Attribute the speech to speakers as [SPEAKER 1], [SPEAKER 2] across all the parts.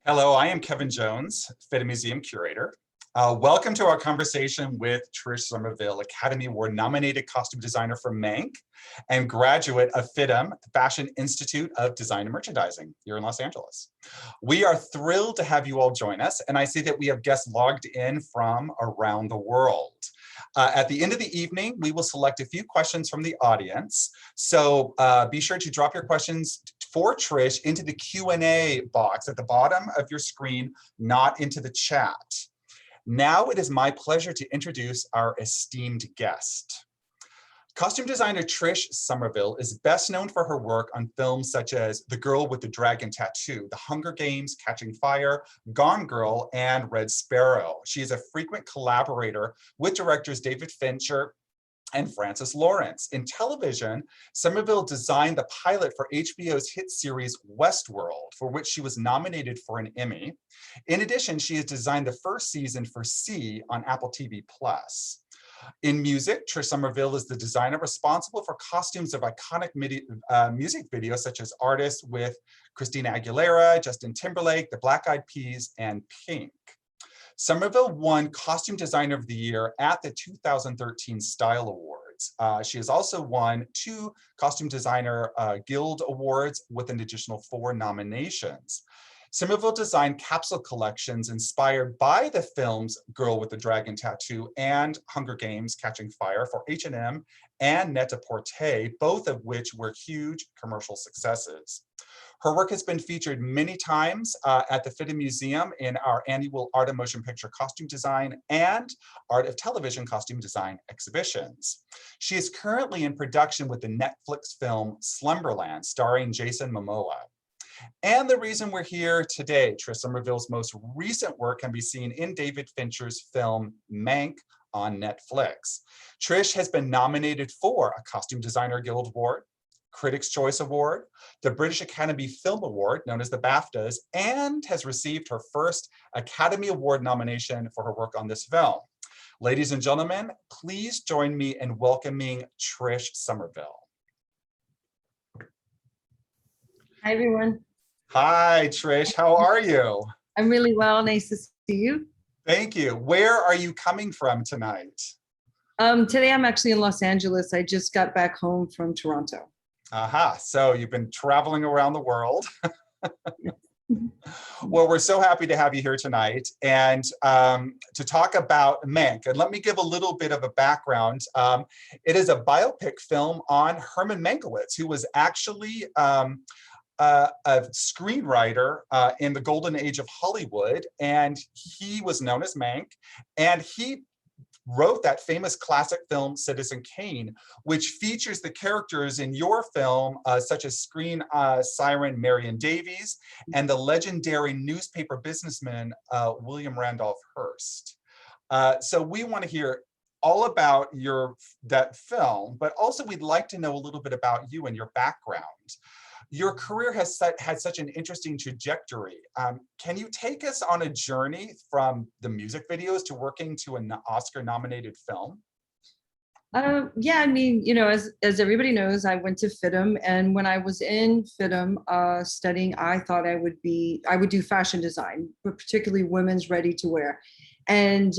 [SPEAKER 1] Hello, I am Kevin Jones, FIDM Museum Curator. Welcome to our conversation with Trish Somerville, Academy Award nominated costume designer for Mank and graduate of FIDM, Fashion Institute of Design and Merchandising here in Los Angeles. We are thrilled to have you all join us, and I see that we have guests logged in from around the world. At the end of the evening, we will select a few questions from the audience. So be sure to drop your questions for Trish into the Q&A box at the bottom of your screen, not into the chat. Now it is my pleasure to introduce our esteemed guest. Costume designer Trish Summerville is best known for her work on films such as The Girl with the Dragon Tattoo, The Hunger Games, Catching Fire, Gone Girl, and Red Sparrow. She is a frequent collaborator with directors David Fincher and Francis Lawrence. In television, Somerville designed the pilot for HBO's hit series Westworld, for which she was nominated for an Emmy. In addition, she has designed the first season for C on Apple TV+. In music, Trish Somerville is the designer responsible for costumes of iconic music videos such as Artists with Christina Aguilera, Justin Timberlake, the Black Eyed Peas, and Pink. Somerville won Costume Designer of the Year at the 2013 Style Awards. She has also won 2 Costume Designer Guild Awards with an additional 4 nominations. Somerville designed capsule collections inspired by the films Girl with the Dragon Tattoo and Hunger Games, Catching Fire for H&M and Net-a-Porter, both of which were huge commercial successes. Her work has been featured many times at the FIDM Museum in our annual Art of Motion Picture Costume Design and Art of Television Costume Design exhibitions. She is currently in production with the Netflix film Slumberland, starring Jason Momoa. And the reason we're here today, Trish Somerville's most recent work can be seen in David Fincher's film Mank on Netflix. Trish has been nominated for a Costume Designer Guild Award, Critics' Choice Award, the British Academy Film Award, known as the BAFTAs, and has received her first Academy Award nomination for her work on this film. Ladies and gentlemen, please join me in welcoming Trish Somerville.
[SPEAKER 2] Hi, everyone.
[SPEAKER 1] Hi, Trish. How are you?
[SPEAKER 2] I'm really well. Nice to see you.
[SPEAKER 1] Thank you. Where are you coming from tonight?
[SPEAKER 2] Today, I'm actually in Los Angeles. I just got back home from Toronto.
[SPEAKER 1] Aha. So you've been traveling around the world. Well, we're so happy to have you here tonight and to talk about Mank. And let me give a little bit of a background. It is a biopic film on Herman Mankiewicz, who was actually a screenwriter in the golden age of Hollywood, and he was known as Mank, and he wrote that famous classic film Citizen Kane, which features the characters in your film such as screen siren Marion Davies and the legendary newspaper businessman William Randolph Hearst. So we want to hear all about that film, but also we'd like to know a little bit about you and your background. Your career has had such an interesting trajectory. Can you take us on a journey from the music videos to working to an Oscar-nominated film?
[SPEAKER 2] Yeah, I mean, you know, as everybody knows, I went to FIDM, and when I was in FIDM studying, I thought I would do fashion design, but particularly women's ready-to-wear. And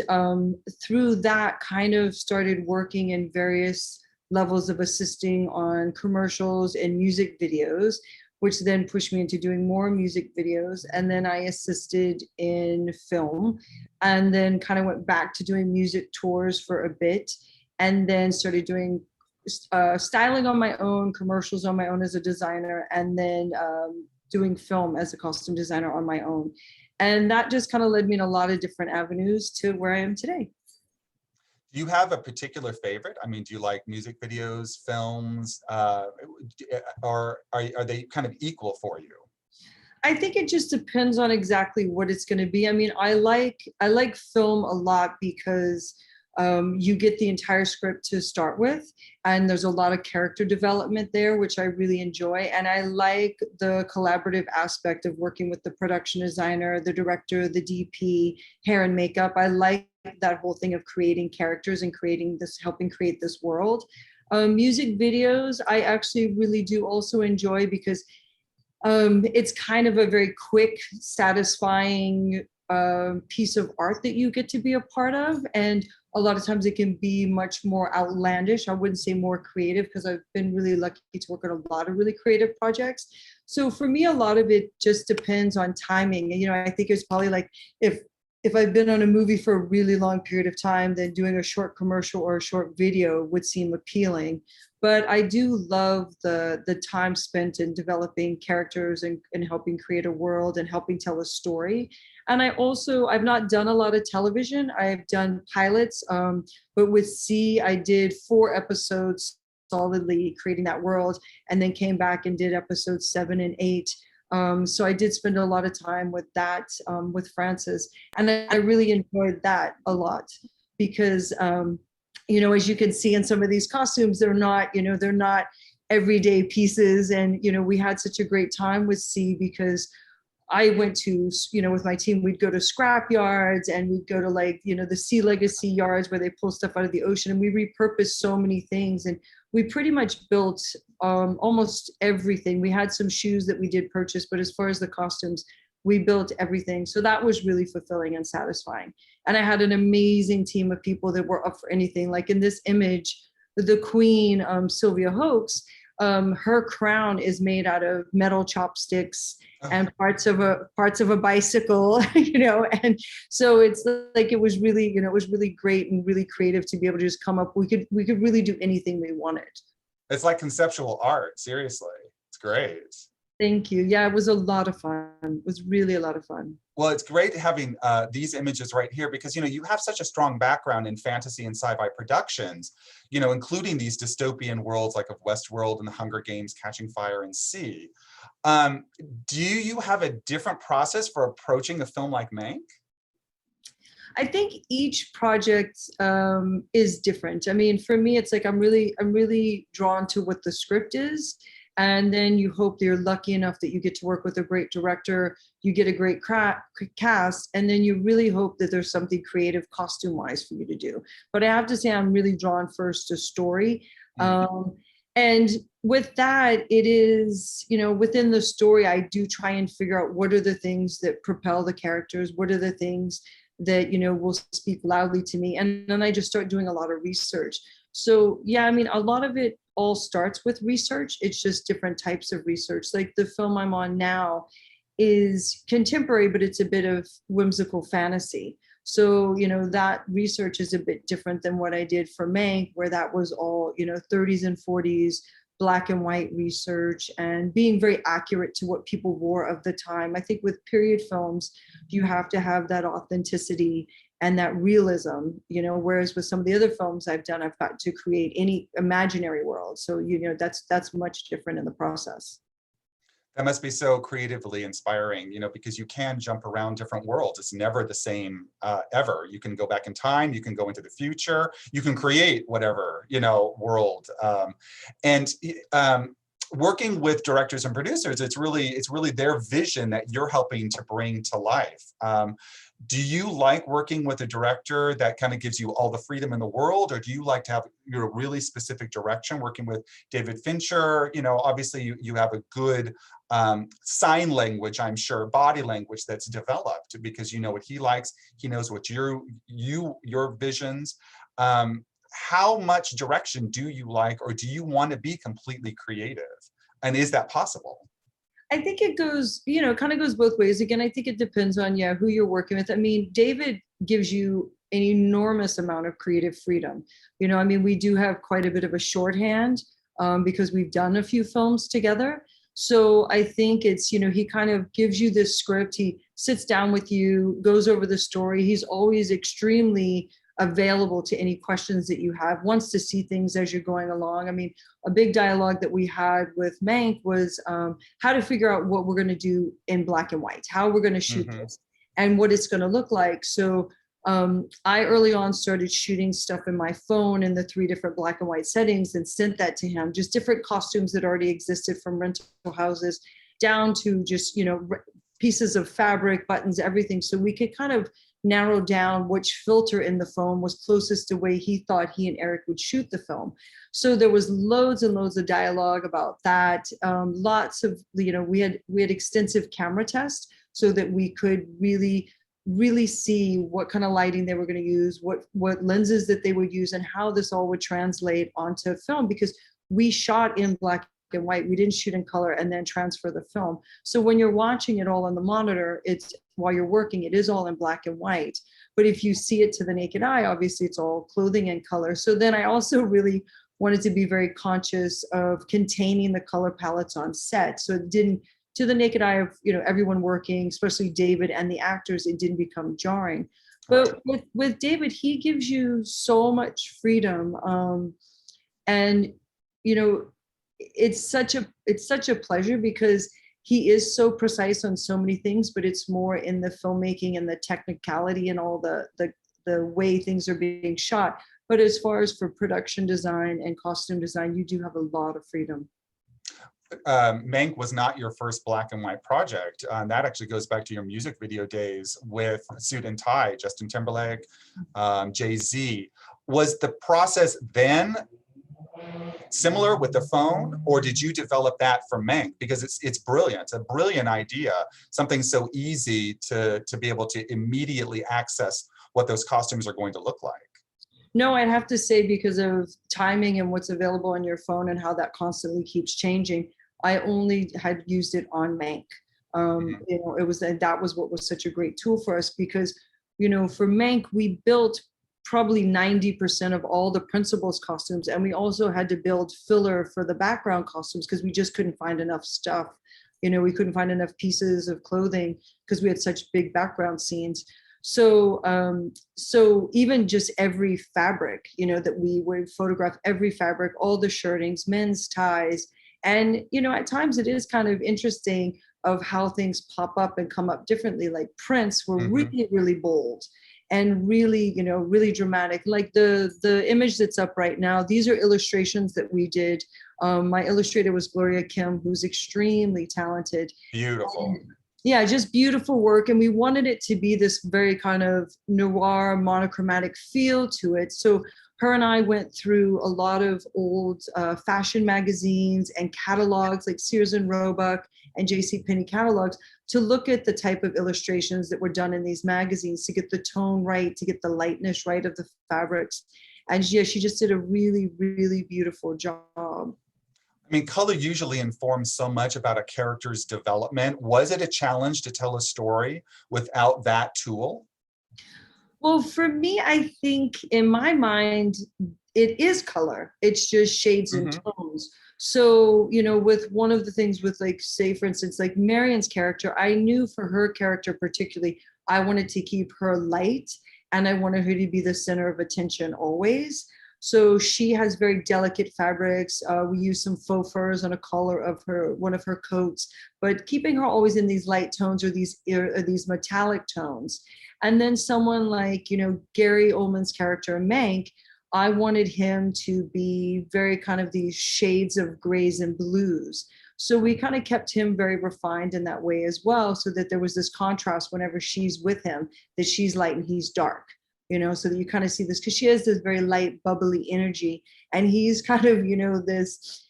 [SPEAKER 2] through that, kind of started working in various levels of assisting on commercials and music videos, which then pushed me into doing more music videos. And then I assisted in film, and then kind of went back to doing music tours for a bit, and then started doing styling on my own, commercials on my own as a designer, and then doing film as a costume designer on my own. And that just kind of led me in a lot of different avenues to where I am today.
[SPEAKER 1] Do you have a particular favorite? I mean, do you like music videos, films, or are they kind of equal for you?
[SPEAKER 2] I think it just depends on exactly what it's going to be. I mean, I like film a lot because you get the entire script to start with, and there's a lot of character development there, which I really enjoy. And I like the collaborative aspect of working with the production designer, the director, the DP, hair and makeup. I like that whole thing of creating characters and helping create this world. Music videos, I actually really do also enjoy, because It's kind of a very quick, satisfying piece of art that you get to be a part of. And a lot of times it can be much more outlandish. I wouldn't say more creative, because I've been really lucky to work on a lot of really creative projects. So for me, a lot of it just depends on timing. And, I think it's probably like if I've been on a movie for a really long period of time, then doing a short commercial or a short video would seem appealing. But I do love the time spent in developing characters and helping create a world and helping tell a story. And I've not done a lot of television. I've done pilots, but with C, I did 4 episodes solidly creating that world, and then came back and did episodes 7 and 8. So I did spend a lot of time with that, with Frances, and I really enjoyed that a lot, because as you can see in some of these costumes, they're not everyday pieces. And, we had such a great time with C, because I went to, with my team, we'd go to scrap yards, and we'd go to the Sea Legacy yards where they pull stuff out of the ocean, and we repurposed so many things. And we pretty much built almost everything. We had some shoes that we did purchase, but as far as the costumes, we built everything. So that was really fulfilling and satisfying. And I had an amazing team of people that were up for anything. Like in this image, the Queen, Sylvia Hoeks, her crown is made out of metal chopsticks and parts of a bicycle, and so it's like, it was really great and really creative to be able to just come up. We could really do anything we wanted.
[SPEAKER 1] It's like conceptual art, seriously. It's great.
[SPEAKER 2] Thank you. Yeah, it was a lot of fun. It was really a lot of fun.
[SPEAKER 1] Well, it's great having these images right here, because, you have such a strong background in fantasy and sci-fi productions, including these dystopian worlds like of Westworld and the Hunger Games, Catching Fire, and C. Do you have a different process for approaching a film like Mank?
[SPEAKER 2] I think each project is different. I mean, for me, it's like I'm really drawn to what the script is. And then you hope that you're lucky enough that you get to work with a great director, you get a great cast, and then you really hope that there's something creative costume-wise for you to do. But I have to say, I'm really drawn first to story. And with that, it is, within the story, I do try and figure out what are the things that propel the characters, what are the things that, will speak loudly to me. And then I just start doing a lot of research. So yeah, I mean, a lot of it all starts with research. It's just different types of research. Like the film I'm on now is contemporary, but it's a bit of whimsical fantasy. So, that research is a bit different than what I did for Mank, where that was all, 30s and 40s, black and white research, and being very accurate to what people wore of the time. I think with period films, you have to have that authenticity and that realism, whereas with some of the other films I've done, I've got to create any imaginary world. So, that's much different in the process.
[SPEAKER 1] That must be so creatively inspiring, because you can jump around different worlds. It's never the same ever. You can go back in time, you can go into the future, you can create whatever, world. And working with directors and producers, it's really their vision that you're helping to bring to life. Do you like working with a director that kind of gives you all the freedom in the world, or do you like to have your really specific direction? Working with David Fincher, obviously you have a good sign language, I'm sure, body language that's developed, because you know what he likes, he knows what your visions. How much direction do you like, or do you want to be completely creative? And is that possible?
[SPEAKER 2] I think it goes, kind of goes both ways. Again, I think it depends on, who you're working with. I mean, David gives you an enormous amount of creative freedom. We do have quite a bit of a shorthand because we've done a few films together. So I think it's, he kind of gives you this script. He sits down with you, goes over the story. He's always extremely available to any questions that you have, wants to see things as you're going along. I mean, a big dialogue that we had with Mank was how to figure out what we're going to do in black and white, how we're going to shoot this, and what it's going to look like. So I early on started shooting stuff in my phone in the 3 different black and white settings and sent that to him, just different costumes that already existed from rental houses down to just, pieces of fabric, buttons, everything. So we could kind of narrow down which filter in the film was closest to the way he thought he and Eric would shoot the film. So there was loads and loads of dialogue about that. Lots of, we had extensive camera tests so that we could really see what kind of lighting they were going to use, what lenses that they would use, and how this all would translate onto film, because we shot in black and white. We didn't shoot in color and then transfer the film. So when you're watching it all on the monitor, it's while you're working, it is all in black and white. But if you see it to the naked eye, obviously it's all clothing and color. So then I also really wanted to be very conscious of containing the color palettes on set. So it didn't, to the naked eye of, everyone working, especially David and the actors, it didn't become jarring. But with David, he gives you so much freedom. And, it's such a pleasure, because he is so precise on so many things, but it's more in the filmmaking and the technicality and all the way things are being shot. But as far as for production design and costume design, you do have a lot of freedom.
[SPEAKER 1] Mank was not your first black and white project. That actually goes back to your music video days with Suit and Tie, Justin Timberlake, Jay-Z. Was the process then similar with the phone, or did you develop that for Mank? Because it's brilliant. It's a brilliant idea, something so easy to be able to immediately access what those costumes are going to look like.
[SPEAKER 2] No, I'd have to say, because of timing and what's available on your phone and how that constantly keeps changing, I only had used it on Mank. That was what was such a great tool for us, because, for Mank, we built probably 90% of all the principals' costumes, and we also had to build filler for the background costumes because we just couldn't find enough stuff. We couldn't find enough pieces of clothing because we had such big background scenes. So even just every fabric, that we would photograph, every fabric, all the shirtings, men's ties. And, at times it is kind of interesting of how things pop up and come up differently. Like prints were really, really bold and really, really dramatic. Like the image that's up right now, these are illustrations that we did. My illustrator was Gloria Kim, who's extremely talented.
[SPEAKER 1] Beautiful.
[SPEAKER 2] Yeah, just beautiful work. And we wanted it to be this very kind of noir, monochromatic feel to it. So her and I went through a lot of old fashion magazines and catalogs like Sears and Roebuck and JCPenney catalogs to look at the type of illustrations that were done in these magazines, to get the tone right, to get the lightness right of the fabrics. And yeah, she just did a really, really beautiful job.
[SPEAKER 1] I mean, color usually informs so much about a character's development. Was it a challenge to tell a story without that tool?
[SPEAKER 2] Well, for me, I think in my mind, it is color. It's just shades and tones. So, with one of the things with, like, say, for instance, like Marion's character, I knew for her character particularly, I wanted to keep her light and I wanted her to be the center of attention always. So she has very delicate fabrics. We use some faux furs on a collar of one of her coats, but keeping her always in these light tones or these metallic tones. And then someone like, Gary Oldman's character, Mank, I wanted him to be very kind of these shades of grays and blues. So we kind of kept him very refined in that way as well, so that there was this contrast whenever she's with him, that she's light and he's dark, so that you kind of see this, because she has this very light, bubbly energy. And he's kind of, this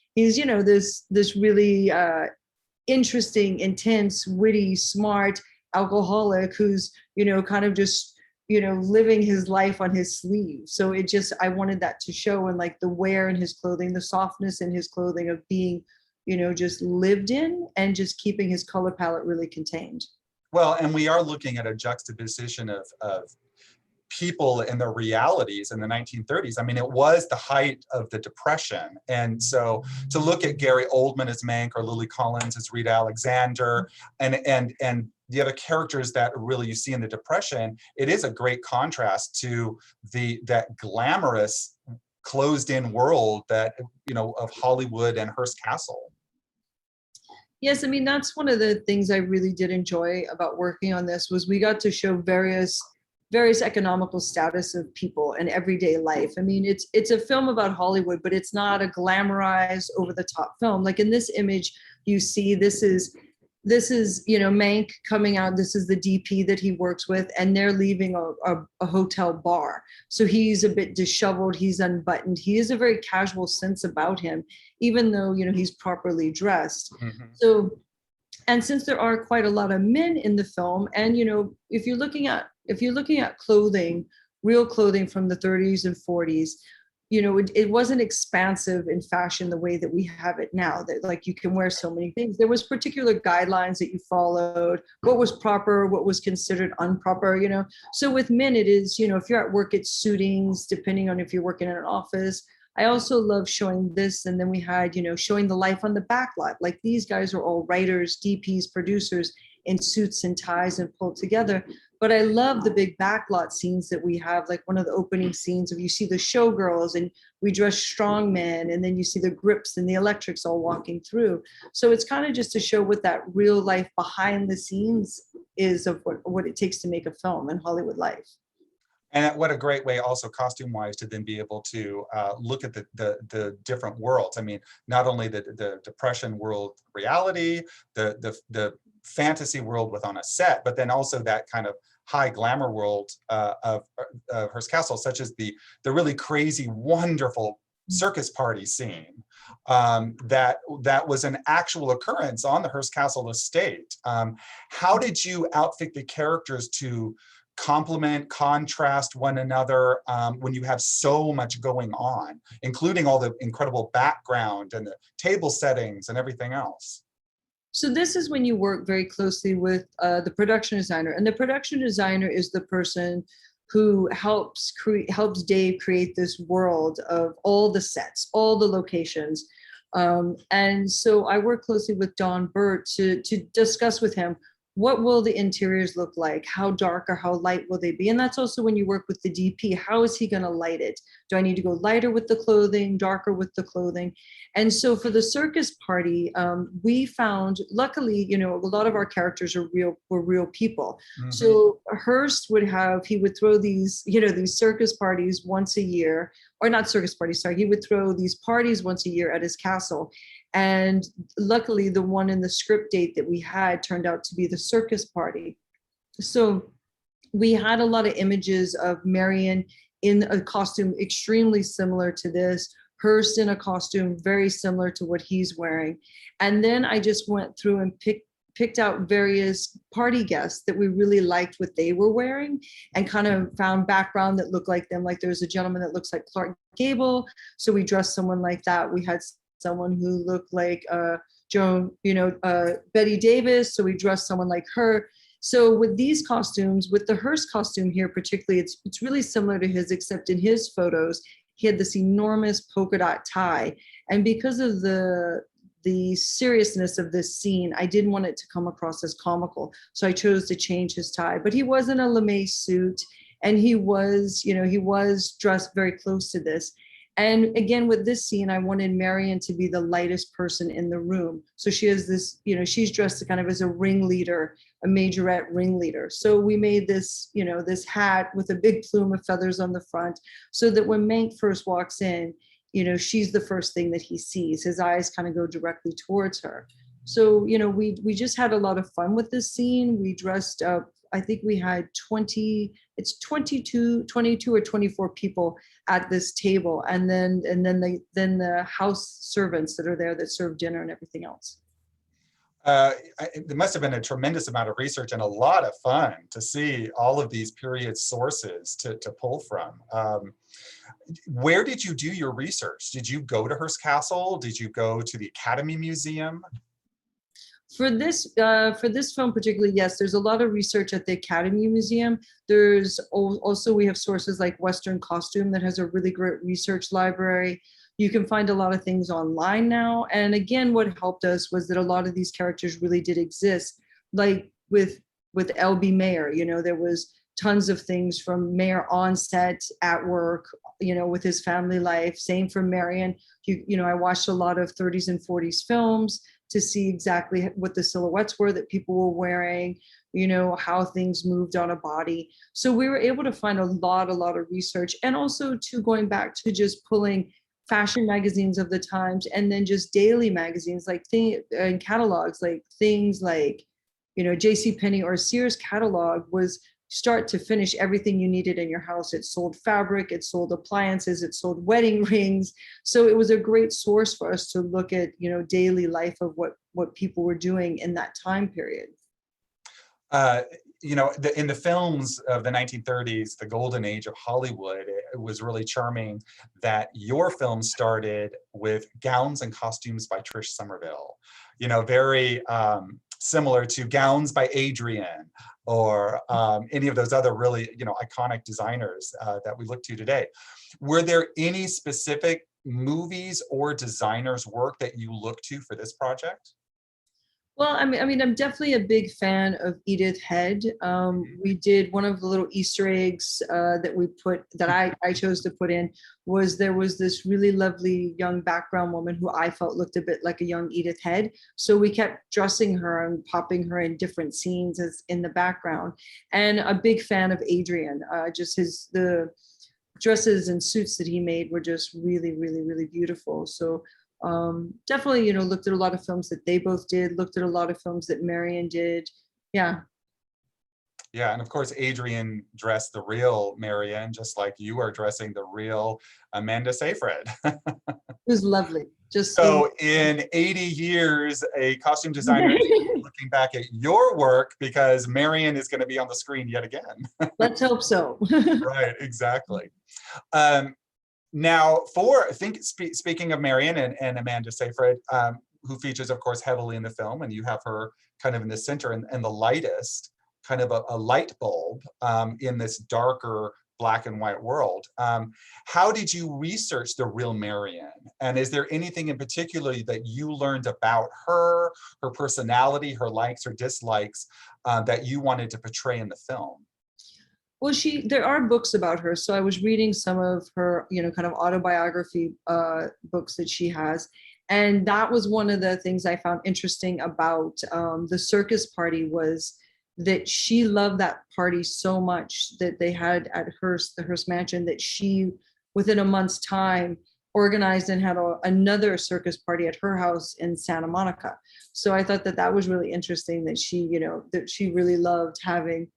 [SPEAKER 2] really interesting, intense, witty, smart alcoholic who's, kind of just, living his life on his sleeve. So I wanted that to show in, like, the wear in his clothing, the softness in his clothing of being, just lived in, and just keeping his color palette really contained.
[SPEAKER 1] Well, and we are looking at a juxtaposition of people and their realities in the 1930s. I mean, it was the height of the Depression. And so to look at Gary Oldman as Mank or Lily Collins as Rita Alexander and the other characters that really you see in the Depression, it is a great contrast to that glamorous closed-in world that, of Hollywood and Hearst Castle.
[SPEAKER 2] Yes, I mean, that's one of the things I really did enjoy about working on this, was we got to show various economical status of people and everyday life. I mean, it's a film about Hollywood, but it's not a glamorized, over the top film. Like in this image, you see this is this is, Mank coming out. This is the DP that he works with, and they're leaving a hotel bar. So he's a bit disheveled. He's unbuttoned. He has a very casual sense about him, even though, he's properly dressed.
[SPEAKER 1] Mm-hmm.
[SPEAKER 2] So, and since there are quite a lot of men in the film, and, if you're looking at clothing, real clothing from the 30s and 40s, it wasn't expansive in fashion the way that we have it now, that like you can wear so many things. There was particular guidelines that you followed, what was proper, what was considered improper, So with men, it is, if you're at work, it's suitings, depending on if you're working in an office. I also love showing this. And then we had, showing the life on the back lot. Like these guys are all writers, DPs, producers in suits and ties and pulled together. But I love the big backlot scenes that we have, like one of the opening scenes of you see the showgirls and we dress strong men, and then you see the grips and the electrics all walking through. So it's kind of just to show what that real life behind the scenes is of what it takes to make a film in Hollywood life.
[SPEAKER 1] And what a great way also costume-wise to then be able to look at the different worlds. I mean, not only the Depression world reality, the fantasy world with on a set, but then also that kind of high glamour world of Hearst Castle, such as the really crazy, wonderful circus party scene that was an actual occurrence on the Hearst Castle estate. How did you outfit the characters to complement, contrast one another when you have so much going on, including all the incredible background and the table settings and everything else?
[SPEAKER 2] So this is when you work very closely with the production designer, and the production designer is the person who helps Dave create this world of all the sets, all the locations. And so I work closely with Don Burt to discuss with him, what will the interiors look like? How dark or how light will they be? And that's also when you work with the DP, how is he gonna light it? Do I need to go lighter with the clothing, darker with the clothing? And so for the circus party, we found, luckily, a lot of our characters were real people. Mm-hmm. So Hearst would throw these, these circus parties once a year, or not circus parties, sorry, he would throw these parties once a year at his castle. And luckily, the one in the script date that we had turned out to be the circus party. So we had a lot of images of Marion in a costume extremely similar to this, Hearst in a costume very similar to what he's wearing. And then I just went through and picked out various party guests that we really liked what they were wearing, and kind of found background that looked like them. Like there's a gentleman that looks like Clark Gable, so we dressed someone like that. We had someone who looked like Betty Davis, so we dressed someone like her. So with these costumes, with the Hearst costume here particularly, it's really similar to his, except in his photos, he had this enormous polka dot tie. And because of the seriousness of this scene, I didn't want it to come across as comical. So I chose to change his tie. But he was in a lame suit, and he was dressed very close to this. And again, with this scene, I wanted Marion to be the lightest person in the room. So she has this, she's dressed kind of as a ringleader, a majorette ringleader. So we made this, this hat with a big plume of feathers on the front, so that when Mank first walks in, she's the first thing that he sees. His eyes kind of go directly towards her. So, we just had a lot of fun with this scene. We dressed up, I think we had 22 or 24 people at this table. And then the house servants that are there that serve dinner and everything else.
[SPEAKER 1] There must have been a tremendous amount of research and a lot of fun to see all of these period sources to pull from. Where did you do your research? Did you go to Hearst Castle? Did you go to the Academy Museum?
[SPEAKER 2] For this film particularly, yes, there's a lot of research at the Academy Museum. There's also, we have sources like Western Costume that has a really great research library. You can find a lot of things online now. And again, what helped us was that a lot of these characters really did exist. Like with L.B. Mayer, there was tons of things from Mayer on set, at work, with his family life. Same for Marion. I watched a lot of 30s and 40s films to see exactly what the silhouettes were that people were wearing, how things moved on a body. So we were able to find a lot of research, and also to going back to just pulling fashion magazines of the times, and then just daily magazines and catalogs, like things like, JCPenney or Sears catalog was start to finish everything you needed in your house. It sold fabric, it sold appliances, it sold wedding rings. So it was a great source for us to look at, daily life of what people were doing in that time period.
[SPEAKER 1] In the films of the 1930s, the golden age of Hollywood, it was really charming that your film started with gowns and costumes by Trish Somerville, very similar to gowns by Adrian or any of those other really, iconic designers that we look to today. Were there any specific movies or designers' work that you look to for this project?
[SPEAKER 2] Well, I mean, I'm definitely a big fan of Edith Head. We did one of the little Easter eggs that I chose to put in there was this really lovely young background woman who I felt looked a bit like a young Edith Head. So we kept dressing her and popping her in different scenes as in the background. And a big fan of Adrian. The dresses and suits that he made were just really, really, really beautiful. So definitely, looked at a lot of films that they both did, looked at a lot of films that Marion did. Yeah.
[SPEAKER 1] Yeah, and of course, Adrian dressed the real Marion, just like you are dressing the real Amanda Seyfried.
[SPEAKER 2] It was lovely.
[SPEAKER 1] So in 80 years, a costume designer is looking back at your work because Marion is going to be on the screen yet again.
[SPEAKER 2] Let's hope so.
[SPEAKER 1] Right, exactly. Now, speaking of Marion and Amanda Seyfried, who features, of course, heavily in the film, and you have her kind of in the center and the lightest, kind of a light bulb in this darker black and white world. How did you research the real Marion? And is there anything in particular that you learned about her personality, her likes or dislikes that you wanted to portray in the film?
[SPEAKER 2] Well, there are books about her. So I was reading some of her, kind of autobiography books that she has. And that was one of the things I found interesting about the circus party was that she loved that party so much that they had at the Hearst Mansion, that she, within a month's time, organized and had another circus party at her house in Santa Monica. So I thought that was really interesting that she, that she really loved having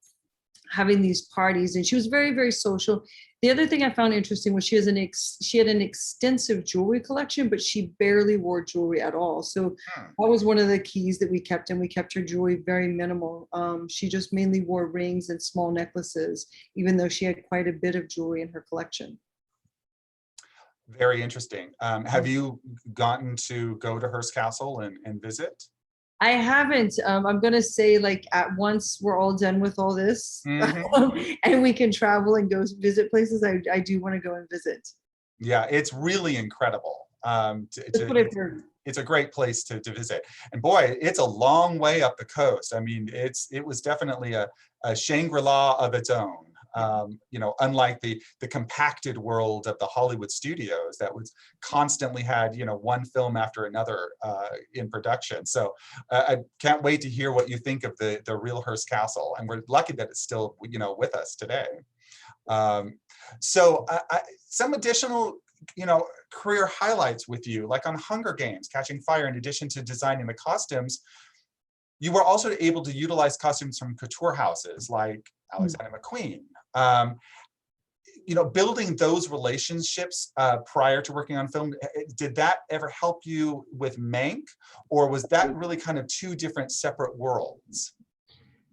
[SPEAKER 2] these parties, and she was very, very social. The other thing I found interesting was she had an extensive jewelry collection, but she barely wore jewelry at all. So that was one of the keys that we kept, and we kept her jewelry very minimal. She just mainly wore rings and small necklaces, even though she had quite a bit of jewelry in her collection.
[SPEAKER 1] Very interesting. Have you gotten to go to Hearst Castle and visit?
[SPEAKER 2] I haven't. I'm going to say, at once we're all done with all this and we can travel and go visit places, I do want to go and visit.
[SPEAKER 1] Yeah, it's really incredible.
[SPEAKER 2] That's what I've heard.
[SPEAKER 1] It's a great place to visit. And boy, it's a long way up the coast. I mean, it was definitely a Shangri-La of its own. Unlike the compacted world of the Hollywood studios that was constantly had, one film after another in production. So I can't wait to hear what you think of the real Hearst Castle. And we're lucky that it's still, with us today. So some additional, career highlights with you, like on Hunger Games, Catching Fire, in addition to designing the costumes, you were also able to utilize costumes from couture houses like Alexander McQueen. Building those relationships prior to working on film, did that ever help you with Mank, or was that really kind of two different separate worlds?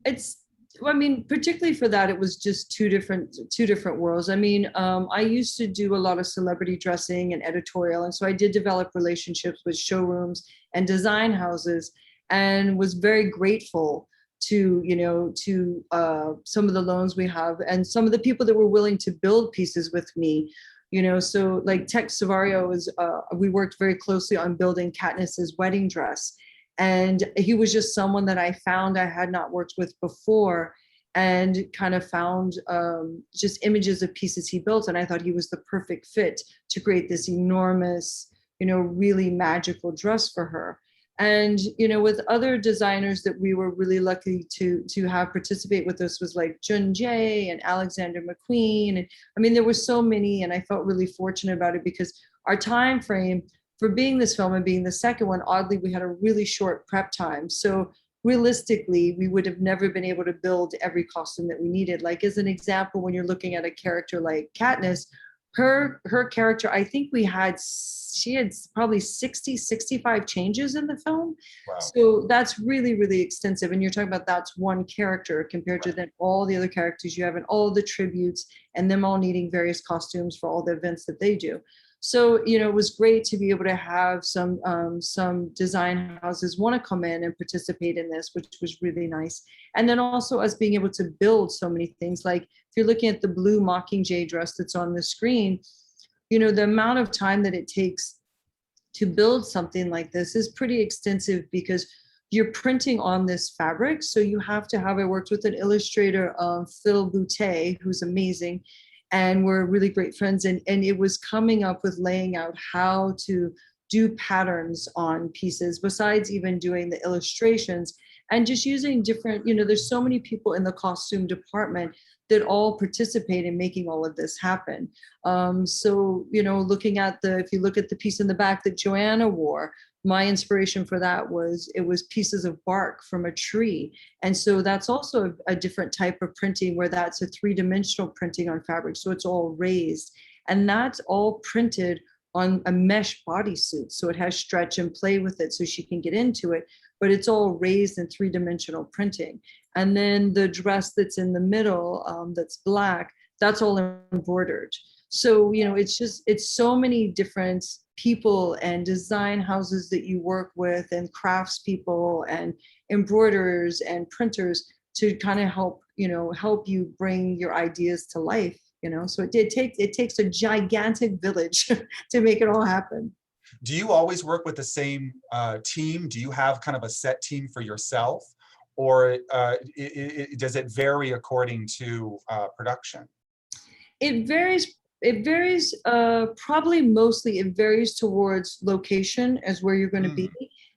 [SPEAKER 2] Particularly for that, it was just two different worlds. I used to do a lot of celebrity dressing and editorial, and so I did develop relationships with showrooms and design houses, and was very grateful to some of the loans we have and some of the people that were willing to build pieces with me. So like Tex Savario we worked very closely on building Katniss's wedding dress, and he was just someone that I found I had not worked with before, and kind of found just images of pieces he built, and I thought he was the perfect fit to create this enormous, really magical dress for her. And, with other designers that we were really lucky to have participate with us was like Jun Jae and Alexander McQueen. And there were so many, and I felt really fortunate about it because our time frame for being this film and being the second one, oddly, we had a really short prep time. So realistically, we would have never been able to build every costume that we needed. Like as an example, when you're looking at a character like Katniss, her character, I think she had probably 65 changes in the film.
[SPEAKER 1] Wow.
[SPEAKER 2] So that's really, really extensive. And you're talking about that's one character compared to then all the other characters you have and all the tributes and them all needing various costumes for all the events that they do. So, it was great to be able to have some design houses want to come in and participate in this, which was really nice. And then also us being able to build so many things. Like if you're looking at the blue Mockingjay dress that's on the screen, the amount of time that it takes to build something like this is pretty extensive because you're printing on this fabric. So you have to have, I worked with an illustrator, Phil Boutte, who's amazing. And we're really great friends. And it was coming up with laying out how to do patterns on pieces besides even doing the illustrations and just using different, there's so many people in the costume department that all participate in making all of this happen. So, looking at if you look at the piece in the back that Joanna wore, my inspiration for that was pieces of bark from a tree. And so that's also a different type of printing where that's a 3-dimensional printing on fabric. So it's all raised and that's all printed on a mesh bodysuit. So it has stretch and play with it so she can get into it, but it's all raised in 3-dimensional printing. And then the dress that's in the middle, that's black, that's all embroidered. So, it's so many different people and design houses that you work with and crafts people and embroiderers and printers to kind of help you bring your ideas to life, so it takes a gigantic village to make it all happen.
[SPEAKER 1] Do you always work with the same team? Do you have kind of a set team for yourself, or does it vary according to production?
[SPEAKER 2] It varies. It varies, probably mostly it varies towards location as where you're going to be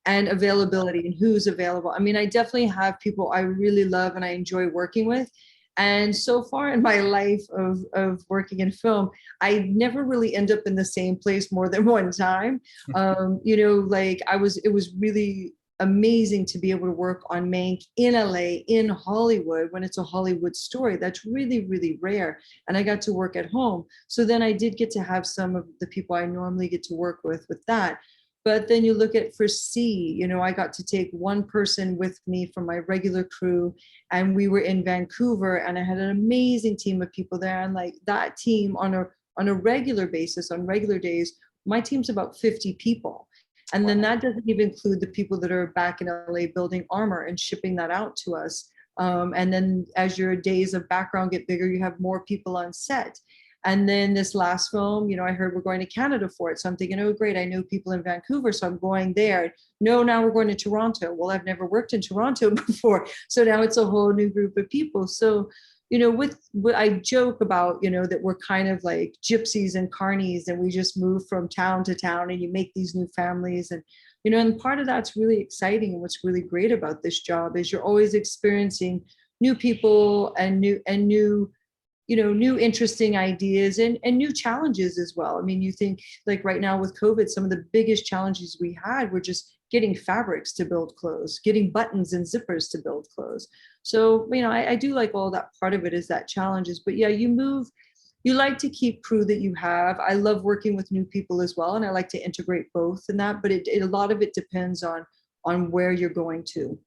[SPEAKER 2] and availability and who's available. I mean, I definitely have people I really love and I enjoy working with. And so far in my life of working in film, I never really end up in the same place more than one time. It was really amazing to be able to work on Mank in LA, in Hollywood, when it's a Hollywood story. That's really, really rare. And I got to work at home. So then I did get to have some of the people I normally get to work with that. But then you look at for C, I got to take one person with me from my regular crew, and we were in Vancouver, and I had an amazing team of people there. And like that team on a regular basis, on regular days, my team's about 50 people. And then that doesn't even include the people that are back in LA building armor and shipping that out to us. And then as your days of background get bigger, you have more people on set. And then this last film, I heard we're going to Canada for it. So I'm thinking, oh, great, I know people in Vancouver, so I'm going there. No, now we're going to Toronto. Well, I've never worked in Toronto before. So now it's a whole new group of people. So, I joke about, that we're kind of like gypsies and carnies, and we just move from town to town and you make these new families. And, and part of that's really exciting. And what's really great about this job is you're always experiencing new people and new interesting ideas and new challenges as well. I mean, you think like right now with COVID, some of the biggest challenges we had were just getting fabrics to build clothes, getting buttons and zippers to build clothes. So, I do like all that. Part of it is that challenges, but yeah, you like to keep crew that you have. I love working with new people as well. And I like to integrate both in that, but a lot of it depends on where you're going to.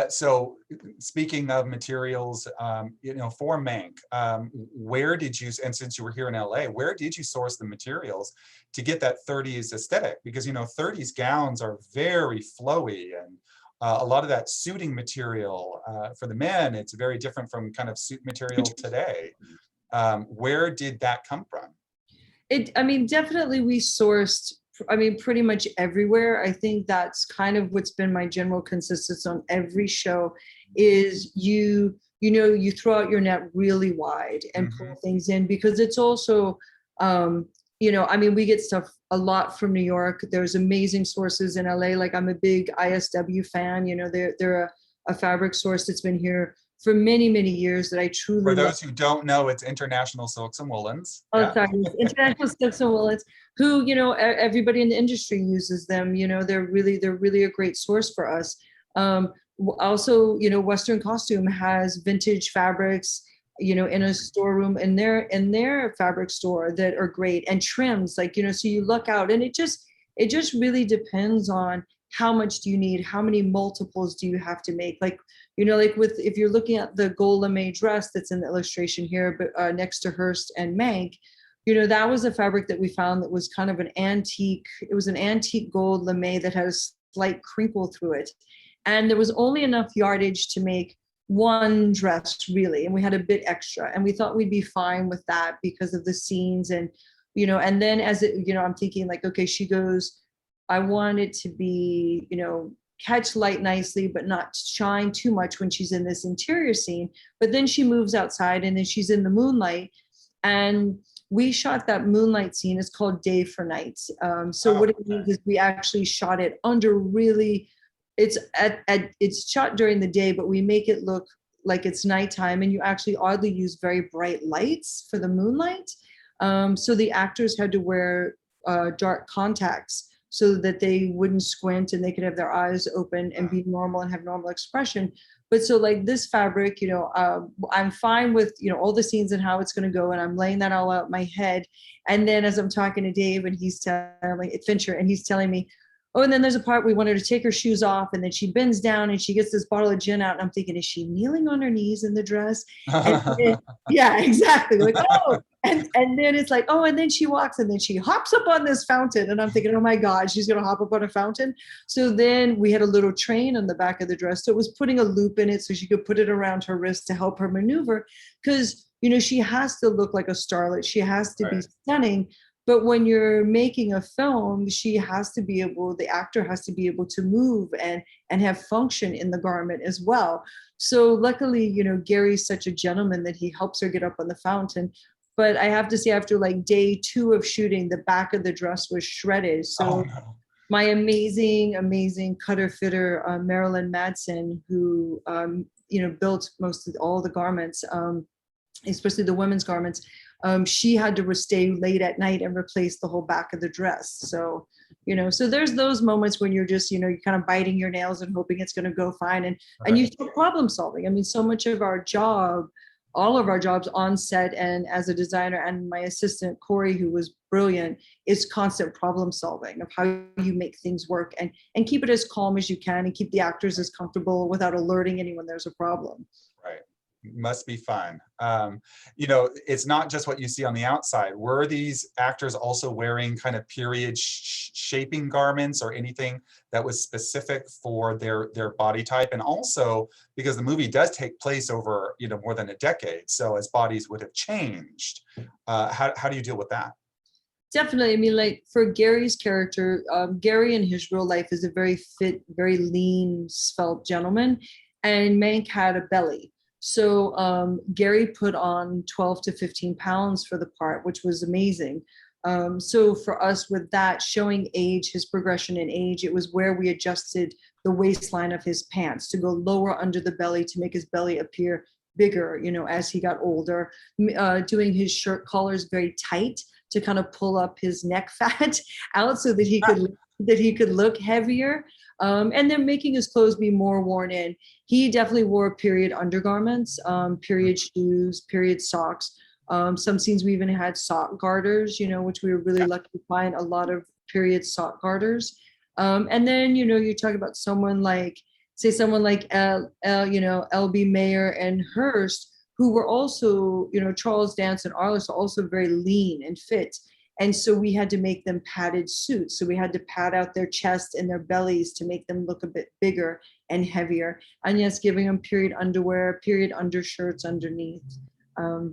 [SPEAKER 1] So speaking of materials, for Mank, where did you, and since you were here in LA, where did you source the materials to get that 30s aesthetic? Because, 30s gowns are very flowy, and a lot of that suiting material for the men, it's very different from kind of suit material today. Where did that come from?
[SPEAKER 2] Definitely we sourced, pretty much everywhere. I think that's kind of what's been my general consistency on every show is you throw out your net really wide and pull things in, because it's also, we get stuff a lot from New York. There's amazing sources in LA. Like I'm a big ISW fan, they're a fabric source that's been here for many, many years that I truly
[SPEAKER 1] For
[SPEAKER 2] love.
[SPEAKER 1] those who don't know, it's International Silks and Woolens.
[SPEAKER 2] Oh,
[SPEAKER 1] Yeah.
[SPEAKER 2] sorry, it's International Silks and Woolens, who, everybody in the industry uses them. They're really a great source for us. Also, Western Costume has vintage fabrics, in a storeroom in their fabric store that are great, and trims, so you look out, and it just really depends on how much do you need, how many multiples do you have to make, like if you're looking at the gold lame dress that's in the illustration here, but next to Hearst and Mank, that was a fabric that we found that was kind of an antique. It was an antique gold lame that had a slight crinkle through it, and there was only enough yardage to make one dress really, and we had a bit extra, and we thought we'd be fine with that because of the scenes. And and then as it, I'm thinking like, okay, she goes, I want it to be, catch light nicely, but not shine too much when she's in this interior scene. But then she moves outside, and then she's in the moonlight, and we shot that moonlight scene. It's called Day for Night. What it means is we actually shot it under really, it's shot during the day, but we make it look like it's nighttime, and you actually oddly use very bright lights for the moonlight. So the actors had to wear dark contacts so that they wouldn't squint, and they could have their eyes open and be normal and have normal expression. But so like this fabric, I'm fine with, all the scenes and how it's going to go, and I'm laying that all out in my head. And then as I'm talking to Dave, and he's telling Fincher, and he's telling me, oh, and then there's a part we want her to take her shoes off, and then she bends down and she gets this bottle of gin out, and I'm thinking, is she kneeling on her knees in the dress? Yeah, exactly. Like, oh, and then it's like, oh, and then she walks, and then she hops up on this fountain, and I'm thinking, oh my God, she's gonna hop up on a fountain. So then we had a little train on the back of the dress, so it was putting a loop in it so she could put it around her wrist to help her maneuver, because she has to look like a starlet, she has to be stunning. But when you're making a film, she has to be able, the actor has to be able to move and have function in the garment as well. So luckily, Gary's such a gentleman that he helps her get up on the fountain. But I have to say, after like day 2 of shooting, the back of the dress was shredded. So my amazing, amazing cutter fitter, Marilyn Madsen, who, built all the garments, especially the women's garments, she had to stay late at night and replace the whole back of the dress. So, so there's those moments when you're just, you're kind of biting your nails and hoping it's going to go fine. And you feel problem solving. I mean, so much of our job, all of our jobs on set and as a designer, and my assistant, Corey, who was brilliant, is constant problem solving of how you make things work and keep it as calm as you can and keep the actors as comfortable without alerting anyone there's a problem.
[SPEAKER 1] Right. Must be fun. It's not just what you see on the outside. Were these actors also wearing kind of period shaping garments or anything that was specific for their body type? And also because the movie does take place over more than a decade, so as bodies would have changed, how do you deal with that?
[SPEAKER 2] Definitely. I mean, like for Gary's character, Gary in his real life is a very fit, very lean, svelte gentleman, and Mank had a belly. So Gary put on 12 to 15 pounds for the part, which was amazing. So for us, with that showing age, his progression in age, it was where we adjusted the waistline of his pants to go lower under the belly to make his belly appear bigger, as he got older, doing his shirt collars very tight to kind of pull up his neck fat out so that he could look heavier. And then making his clothes be more worn in. He definitely wore period undergarments, period shoes, period socks. Some scenes we even had sock garters, which we were really lucky to find a lot of period sock garters. And then, you talk about someone like L.B. Mayer and Hearst, who were also, Charles Dance and Arliss are also very lean and fit. And so we had to make them padded suits. So we had to pad out their chest and their bellies to make them look a bit bigger and heavier. And yes, giving them period underwear, period undershirts underneath. So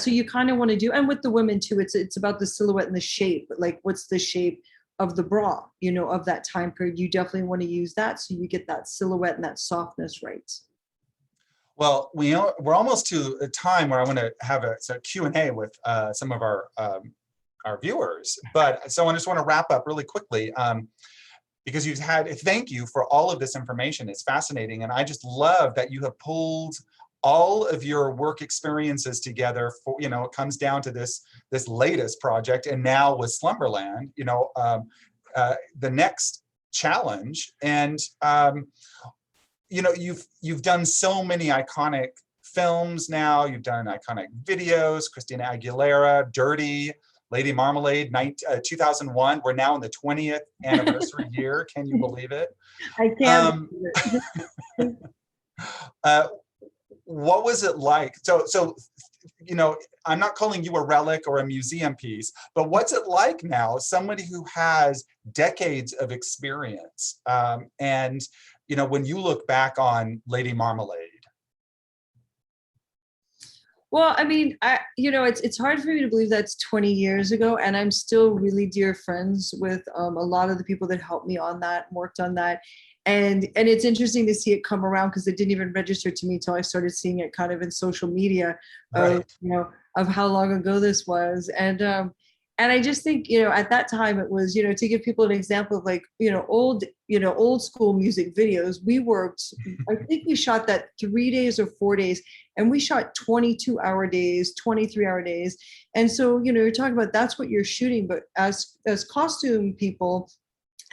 [SPEAKER 2] you kind of want to do, and with the women too, it's about the silhouette and the shape. Like what's the shape of the bra, of that time period? You definitely want to use that so you get that silhouette and that softness right.
[SPEAKER 1] Well, we're almost to a time where I want to have a Q&A with some of our viewers. But so I just want to wrap up really quickly. because thank you for all of this information. It's fascinating. And I just love that you have pulled all of your work experiences together for, it comes down to this latest project. And now with Slumberland, the next challenge. And, you've done so many iconic films now. You've done iconic videos, Christina Aguilera, Dirty, Lady Marmalade, 2001. We're now in the 20th anniversary year. Can you believe it?
[SPEAKER 2] I can't believe it.
[SPEAKER 1] What was it like? So, I'm not calling you a relic or a museum piece, but what's it like now, somebody who has decades of experience? And, when you look back on Lady Marmalade.
[SPEAKER 2] Well, I mean, it's hard for me to believe that's 20 years ago, and I'm still really dear friends with a lot of the people that helped me on that, worked on that. And it's interesting to see it come around, because it didn't even register to me until I started seeing it kind of in social media,
[SPEAKER 1] Right.
[SPEAKER 2] of how long ago this was. And I just think, at that time it was, to give people an example of old school music videos, we worked, I think we shot that 3 days or 4 days, and we shot 22-hour days, 23-hour days. And so, you're talking about, that's what you're shooting. But as costume people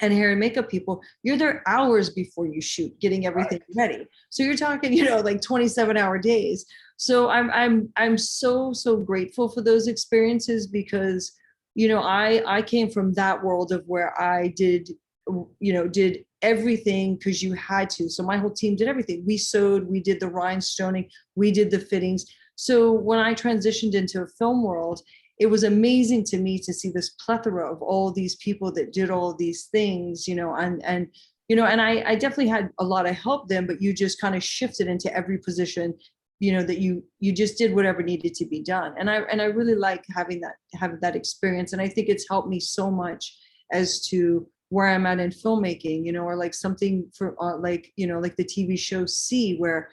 [SPEAKER 2] and hair and makeup people, you're there hours before you shoot, getting everything ready. So you're talking, like 27-hour days. So I'm so grateful for those experiences, because I came from that world of where I did everything because you had to. So my whole team did everything. We sewed, we did the rhinestoning, we did the fittings. So when I transitioned into a film world, it was amazing to me to see this plethora of all these people that did all these things, and I definitely had a lot of help then, but you just kind of shifted into every position, that you just did whatever needed to be done. And I really like having that experience. And I think it's helped me so much as to where I'm at in filmmaking, or like something for like the TV show C, where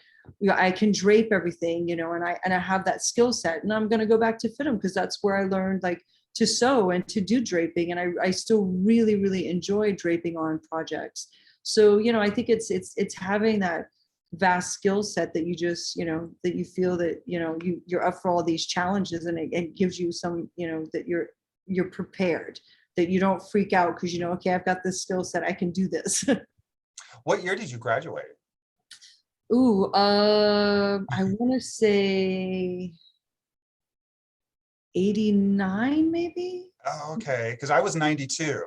[SPEAKER 2] I can drape everything, and I have that skill set. And I'm going to go back to FIDM, because that's where I learned to sew and to do draping. And I still really, really enjoy draping on projects. So, I think it's having that vast skill set that you just, that you feel that, you're up for all these challenges, and it gives you some, that you're prepared, that you don't freak out because, okay, I've got this skill set, I can do this.
[SPEAKER 1] What year did you graduate?
[SPEAKER 2] Ooh, I want to say 89, maybe.
[SPEAKER 1] Oh, okay, because I was 92.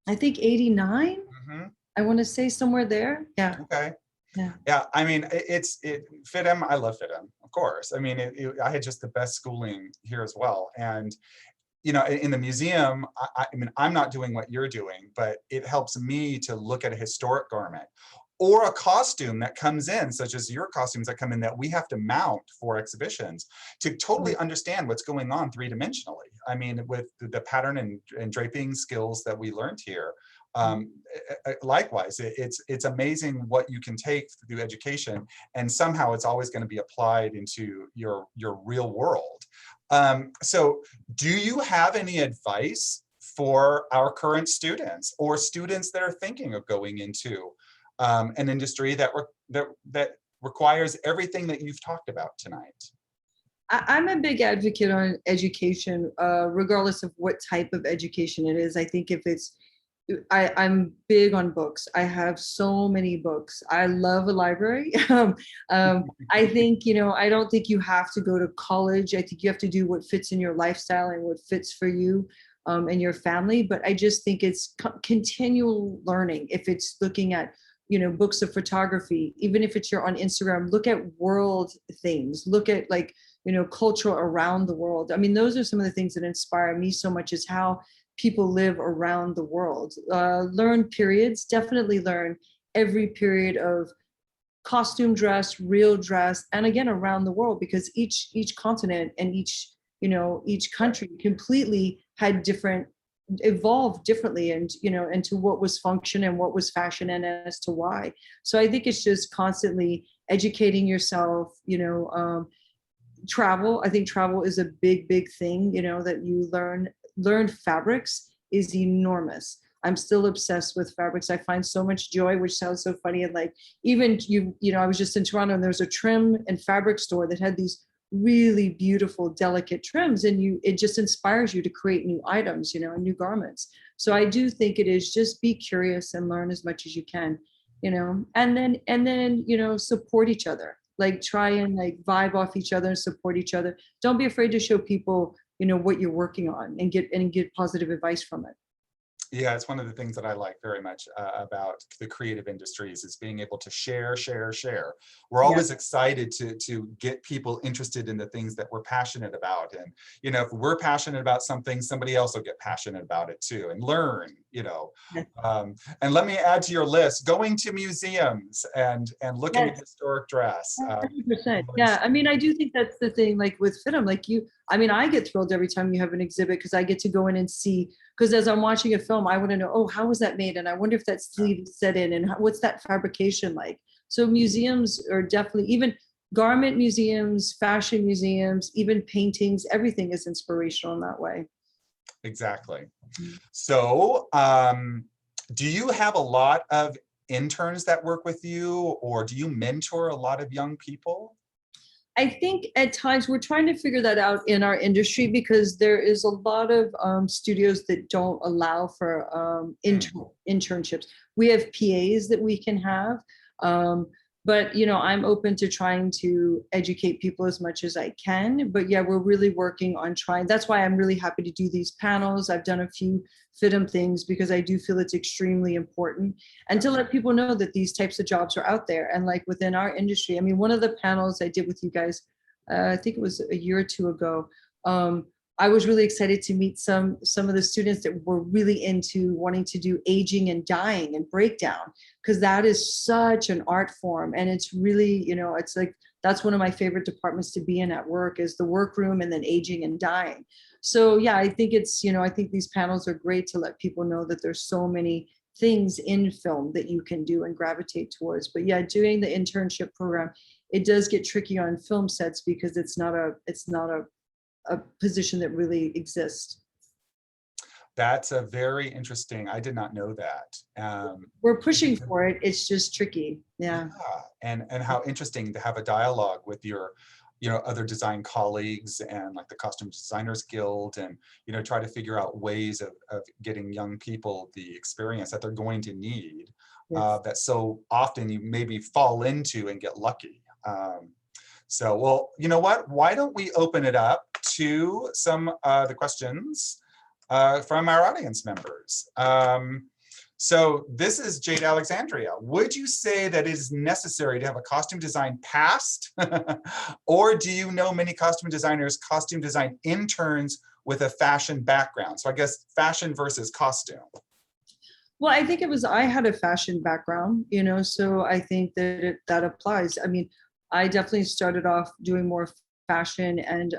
[SPEAKER 2] I think 89.
[SPEAKER 1] Mm-hmm.
[SPEAKER 2] I want to say somewhere there. Yeah.
[SPEAKER 1] Okay.
[SPEAKER 2] Yeah.
[SPEAKER 1] Yeah, I mean, FIDM, I love FIDM, of course. I mean, I had just the best schooling here as well. And, in the museum, I mean, I'm not doing what you're doing, but it helps me to look at a historic garment or a costume that comes in, such as your costumes that come in that we have to mount for exhibitions, to totally understand what's going on three-dimensionally. I mean, with the pattern and draping skills that we learned here. Likewise, it's amazing what you can take through education, and somehow it's always going to be applied into your real world. So do you have any advice for our current students or students that are thinking of going into an industry that requires everything that you've talked about tonight?
[SPEAKER 2] I'm a big advocate on education, regardless of what type of education it is. I think if it's, I'm big on books. I have so many books. I love a library. I think, I don't think you have to go to college. I think you have to do what fits in your lifestyle and what fits for you and your family. But I just think it's continual learning. If it's looking at, books of photography, even if it's you're on Instagram, look at world things, look at culture around the world. I mean, those are some of the things that inspire me so much, is how people live around the world. Learn periods, definitely learn every period of costume dress, real dress, and again, around the world, because each continent and each country completely had evolved differently, and into what was function and what was fashion and as to why. So I think it's just constantly educating yourself, travel. I think travel is a big thing, that you learn fabrics is enormous. I'm still obsessed with fabrics. I find so much joy, which sounds so funny. And like, even I was just in Toronto, and there's a trim and fabric store that had these really beautiful, delicate trims, and it just inspires you to create new items, and new garments. So I do think it is just be curious and learn as much as you can, and then support each other. Like, try and like vibe off each other and support each other. Don't be afraid to show people, what you're working on, and get positive advice from it.
[SPEAKER 1] Yeah, it's one of the things that I like very much about the creative industries is being able to share. We're always excited to get people interested in the things that we're passionate about. And, if we're passionate about something, somebody else will get passionate about it too and learn, and let me add to your list, going to museums and looking at historic dress.
[SPEAKER 2] 100%. Yeah, I mean, I do think that's the thing, like with FIDM, like I get thrilled every time you have an exhibit, because I get to go in and see, because as I'm watching a film, I want to know, oh, how was that made? And I wonder if that sleeve is set in, and what's that fabrication like? So museums are definitely, even garment museums, fashion museums, even paintings, everything is inspirational in that way.
[SPEAKER 1] Exactly. So do you have a lot of interns that work with you, or do you mentor a lot of young people?
[SPEAKER 2] I think at times we're trying to figure that out in our industry, because there is a lot of studios that don't allow for internships. We have PAs that we can have, but I'm open to trying to educate people as much as I can. But yeah, we're really working on trying. That's why I'm really happy to do these panels. I've done a few FIDM things, because I do feel it's extremely important, and to let people know that these types of jobs are out there. And like within our industry, I mean, one of the panels I did with you guys, I think it was a year or two ago, I was really excited to meet some of the students that were really into wanting to do aging and dyeing and breakdown, because that is such an art form. And it's really, it's like, that's one of my favorite departments to be in at work, is the workroom, and then aging and dyeing. So yeah, I think I think these panels are great to let people know that there's so many things in film that you can do and gravitate towards. But yeah, doing the internship program, it does get tricky on film sets, because it's not a position that really exists.
[SPEAKER 1] That's a very interesting, I did not know that.
[SPEAKER 2] We're pushing for it. It's just tricky. Yeah.
[SPEAKER 1] And how interesting to have a dialogue with your other design colleagues and like the Costume Designers Guild, and try to figure out ways of getting young people the experience that they're going to need, that so often you maybe fall into and get lucky. So, well, you know what? Why don't we open it up to some of the questions from our audience members? So this is Jade Alexandria. Would you say that it is necessary to have a costume design past, or do you know many costume designers, costume design interns with a fashion background? So I guess fashion versus costume.
[SPEAKER 2] Well, I think I had a fashion background, so I think that that applies. I mean, I definitely started off doing more fashion, and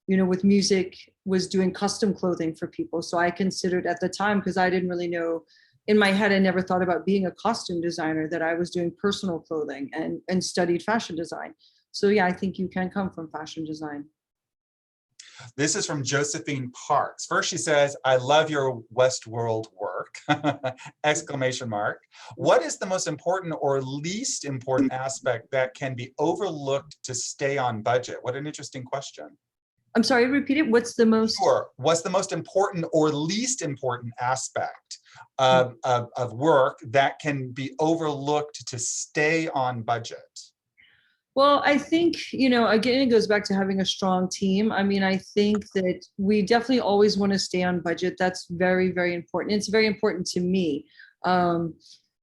[SPEAKER 2] with music was doing custom clothing for people. So I considered at the time, because I didn't really know, in my head, I never thought about being a costume designer, that I was doing personal clothing and studied fashion design. So yeah, I think you can come from fashion design.
[SPEAKER 1] This is from Josephine Parks. First, she says, I love your Westworld work, exclamation mark. What is the most important or least important aspect that can be overlooked to stay on budget? What an interesting question.
[SPEAKER 2] I'm sorry, repeat it. What's the most?
[SPEAKER 1] Sure. What's the most important or least important aspect of work that can be overlooked to stay on budget?
[SPEAKER 2] Well, I think, again, it goes back to having a strong team. I mean, I think that we definitely always want to stay on budget. That's very, very important. It's very important to me.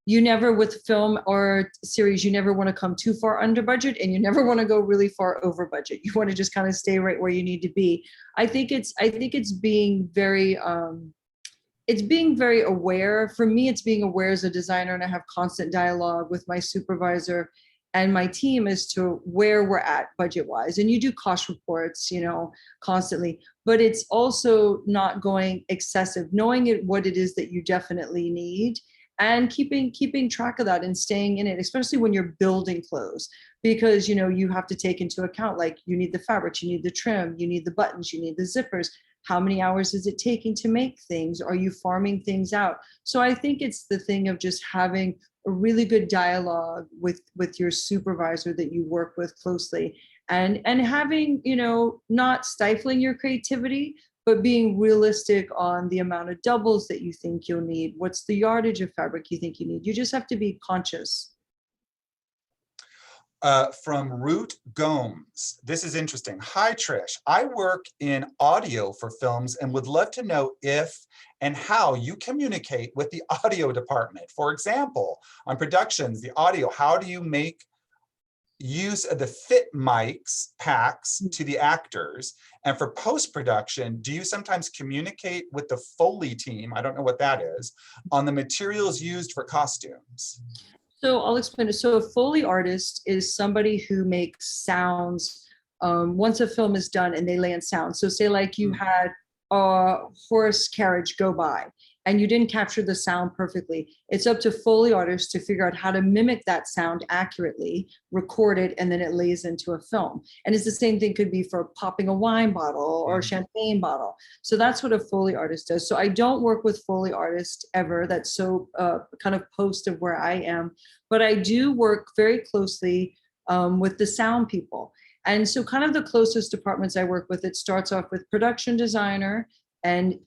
[SPEAKER 2] You never, with film or series, you never want to come too far under budget, and you never want to go really far over budget. You want to just kind of stay right where you need to be. I think it's being very, aware. For me, it's being aware as a designer, and I have constant dialogue with my supervisor and my team as to where we're at budget wise. And you do cost reports, constantly, but it's also not going excessive, knowing what it is that you definitely need, and keeping track of that and staying in it, especially when you're building clothes, because, you have to take into account, like, you need the fabrics, you need the trim, you need the buttons, you need the zippers. How many hours is it taking to make things? Are you farming things out? So I think it's the thing of just having a really good dialogue with your supervisor that you work with closely, and having, not stifling your creativity, but being realistic on the amount of doubles that you think you'll need. What's the yardage of fabric you think you need? You just have to be conscious.
[SPEAKER 1] From Root Gomes, this is interesting. Hi, Trish. I work in audio for films and would love to know if and how you communicate with the audio department. For example, on productions, the audio, how do you make use of the fit mics packs to the actors? And for post-production, do you sometimes communicate with the Foley team, I don't know what that is, on the materials used for costumes?
[SPEAKER 2] So I'll explain it. So a Foley artist is somebody who makes sounds once a film is done and they land sound. So say like you had a horse carriage go by and you didn't capture the sound perfectly. It's up to Foley artists to figure out how to mimic that sound accurately, record it, and then it lays into a film. And it's the same thing could be for popping a wine bottle or champagne bottle. So that's what a Foley artist does. So I don't work with Foley artists ever. That's so kind of post of where I am. But I do work very closely with the sound people. And so kind of the closest departments I work with, it starts off with production designer, and